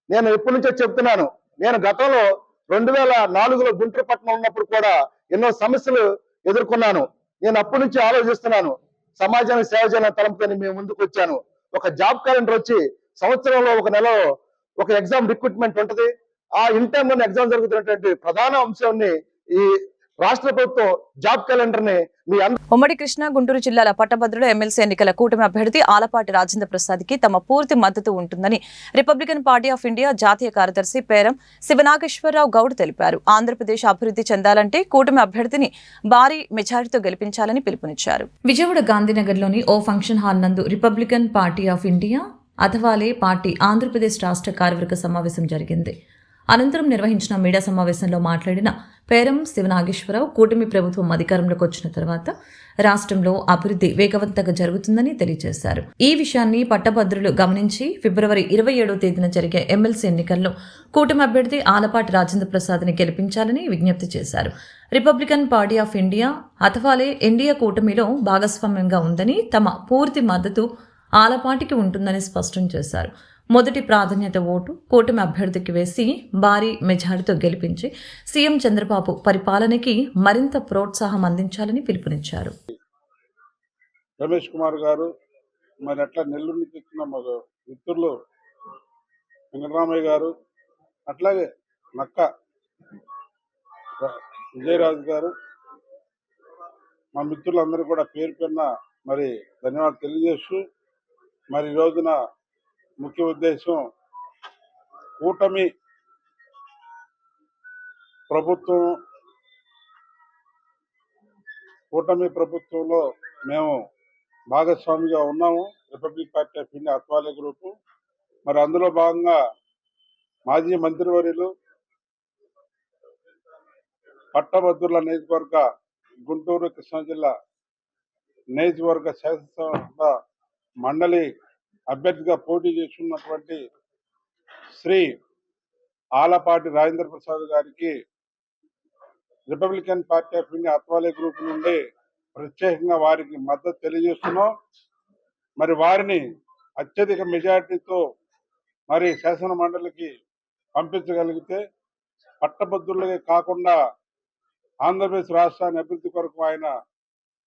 నేను ఎప్పటి నుంచో చెప్తున్నాను. నేను గతంలో 2004లో గుంటూరు పట్టణం ఉన్నప్పుడు కూడా ఎన్నో సమస్యలు ఎదుర్కొన్నాను. నేను అప్పటి నుంచి ఆలోచిస్తున్నాను. సమాజానికి సేవ చేయాలని తలంపుకొని మేము ముందుకు వచ్చాను. ఒక జాబ్ క్యాలెండర్ వచ్చి సంవత్సరంలో ఒక నెలలో ఒక ఎగ్జామ్ రిక్రూట్మెంట్ ఉంటుంది. ఆ ఇంటర్న్ ఎగ్జామ్ జరుగుతున్నటువంటి ప్రధాన అంశాన్ని ఈ రాష్ట్ర ప్రభుత్వం జాబ్ క్యాలెండర్ ని ఉమ్మడి కృష్ణా గుంటూరు జిల్లాల పట్టభద్రుల ఎమ్మెల్సీ ఎన్నికల కూటమి అభ్యర్థి ఆలపాటి రాజేంద్ర ప్రసాద్ కి తమ పూర్తి మద్దతు ఉంటుందని రిపబ్లికన్ పార్టీ ఆఫ్ ఇండియా జాతీయ కార్యదర్శి పేరం శివనాగేశ్వరరావు గౌడ్ తెలిపారు. ఆంధ్రప్రదేశ్ అభివృద్ధి చెందాలంటే కూటమి అభ్యర్థిని భారీ మెజారిటీతో గెలిపించాలని పిలుపునిచ్చారు. విజయవాడ గాంధీనగర్లోని ఓ ఫంక్షన్ హాల్ నందు Republican party of India Athawale party Andhra Pradesh రాష్ట్ర కార్యవర్గ సమావేశం జరిగింది. అనంతరం నిర్వహించిన మీడియా సమావేశంలో మాట్లాడిన పేరం శివనాగేశ్వరరావు కూటమి ప్రభుత్వం అధికారంలోకి వచ్చిన తర్వాత రాష్ట్రంలో అభివృద్ధి వేగవంతంగా జరుగుతుందని తెలియజేశారు. ఈ విషయాన్ని పట్టభద్రులు గమనించి ఫిబ్రవరి 27వ తేదీన జరిగే ఎమ్మెల్సీ ఎన్నికల్లో కూటమి అభ్యర్థి ఆలపాటి రాజేంద్ర ప్రసాద్ని గెలిపించాలని విజ్ఞప్తి చేశారు. Republican party of India Athawale NDA కూటమిలో భాగస్వామ్యంగా ఉందని తమ పూర్తి మద్దతు ఆలపాటికి ఉంటుందని స్పష్టం చేశారు. మొదటి ప్రాధాన్యత ఓటు కూటమి అభ్యర్థికి వేసి భారీ మెజారిటీతో గెలిపించి సీఎం చంద్రబాబు పరిపాలనకి మరింత ప్రోత్సాహం అందించాలని పిలుపునిచ్చారు. రమేష్ కుమార్ గారు మరి అట్లా నెల్లూరు నుంచి వచ్చిన మా మిత్రులు వెంకటరామయ్య గారు, అట్లాగే నక్క విజయరాజు గారు, మా మిత్రులందరూ కూడా పేరు పేరున మరి ధన్యవాదాలు తెలియజేస్తూ మరి ఈ రోజున ముఖ్య ఉద్దేశం కూటమి ప్రభుత్వంలో మేము భాగస్వామిగా ఉన్నాము. Republic party of India Athawale group. మరి అందులో భాగంగా మాజీ మంత్రివర్యులు పట్టభద్రుల నియోజకవర్గ గుంటూరు కృష్ణా జిల్లా నియోజకవర్గ శాసనసభ మండలి అభ్యర్థిగా పోటీ చేస్తున్నటువంటి శ్రీ ఆలపాటి రాజేంద్ర ప్రసాద్ గారికి Republican party of India Athawale group నుండి ప్రత్యేకంగా వారికి మద్దతు తెలియజేస్తున్నాం. మరి వారిని అత్యధిక మెజారిటీతో మరి శాసన మండలికి పంపించగలిగితే పట్టభద్రులకే కాకుండా ఆంధ్రప్రదేశ్ రాష్ట్రాన్ని అభివృద్ధి కొరకు ఆయన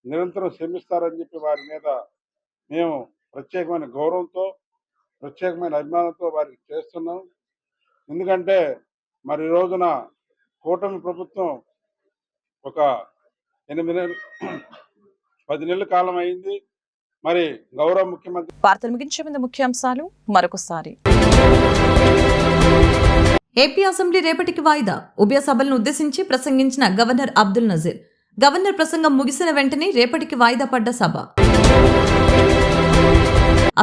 నిరంతరం శ్రమిస్తారని చెప్పి వారి మీద మేము ప్రత్యేకమైన గౌరవంతో ప్రత్యేకమైన అభిమానంతో వారికి చేస్తున్నాం. ఎందుకంటే మరి ఈ రోజున కూటమి ప్రభుత్వం ఒక 10 నెలల కాలం అయింది. మరి గౌరవ ముఖ్యమంత్రి వార్తలు ముగించే ముందు ముఖ్యాంశాలు మరొకసారి. ఏపీ అసెంబ్లీ రేపటికి వాయిదా. ఉభయ సభలను ఉద్దేశించి ప్రసంగించిన గవర్నర్ అబ్దుల్ నజీర్. గవర్నర్ ప్రసంగం ముగిసిన వెంటనే రేపటికి వాయిదా పడ్డ సభ.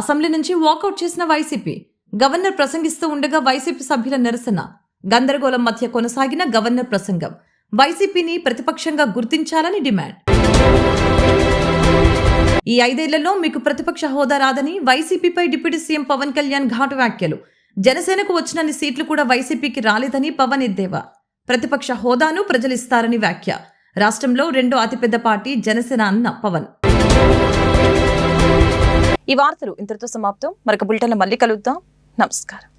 అసెంబ్లీ నుంచి వాకౌట్ చేసిన వైసీపీ. గవర్నర్ ప్రసంగిస్తూ ఉండగా వైసీపీ సభ్యుల నిరసన. గందరగోళం మధ్య కొనసాగిన గవర్నర్ ప్రసంగం. వైసీపీని ప్రతిపక్షంగా గుర్తించాలని డిమాండ్. ఈ 5 ఏళ్లలో మీకు ప్రతిపక్ష హోదా రాదని వైసీపీపై డిప్యూటీ సీఎం పవన్ కళ్యాణ్ ఘాటు వ్యాఖ్యలు. జనసేనకు వచ్చినన్ని సీట్లు కూడా వైసీపీకి రాలేదని పవన్ ఎద్దేవా. ప్రతిపక్ష హోదాను ప్రజలిస్తారని వ్యాఖ్య. రాష్ట్రంలో 2వ అతిపెద్ద పార్టీ జనసేన అన్న పవన్. ఈ వార్తలు ఇంతటితో సమాప్తం. మరొక బులెటిన్లో మళ్ళీ కలుద్దాం. నమస్కారం.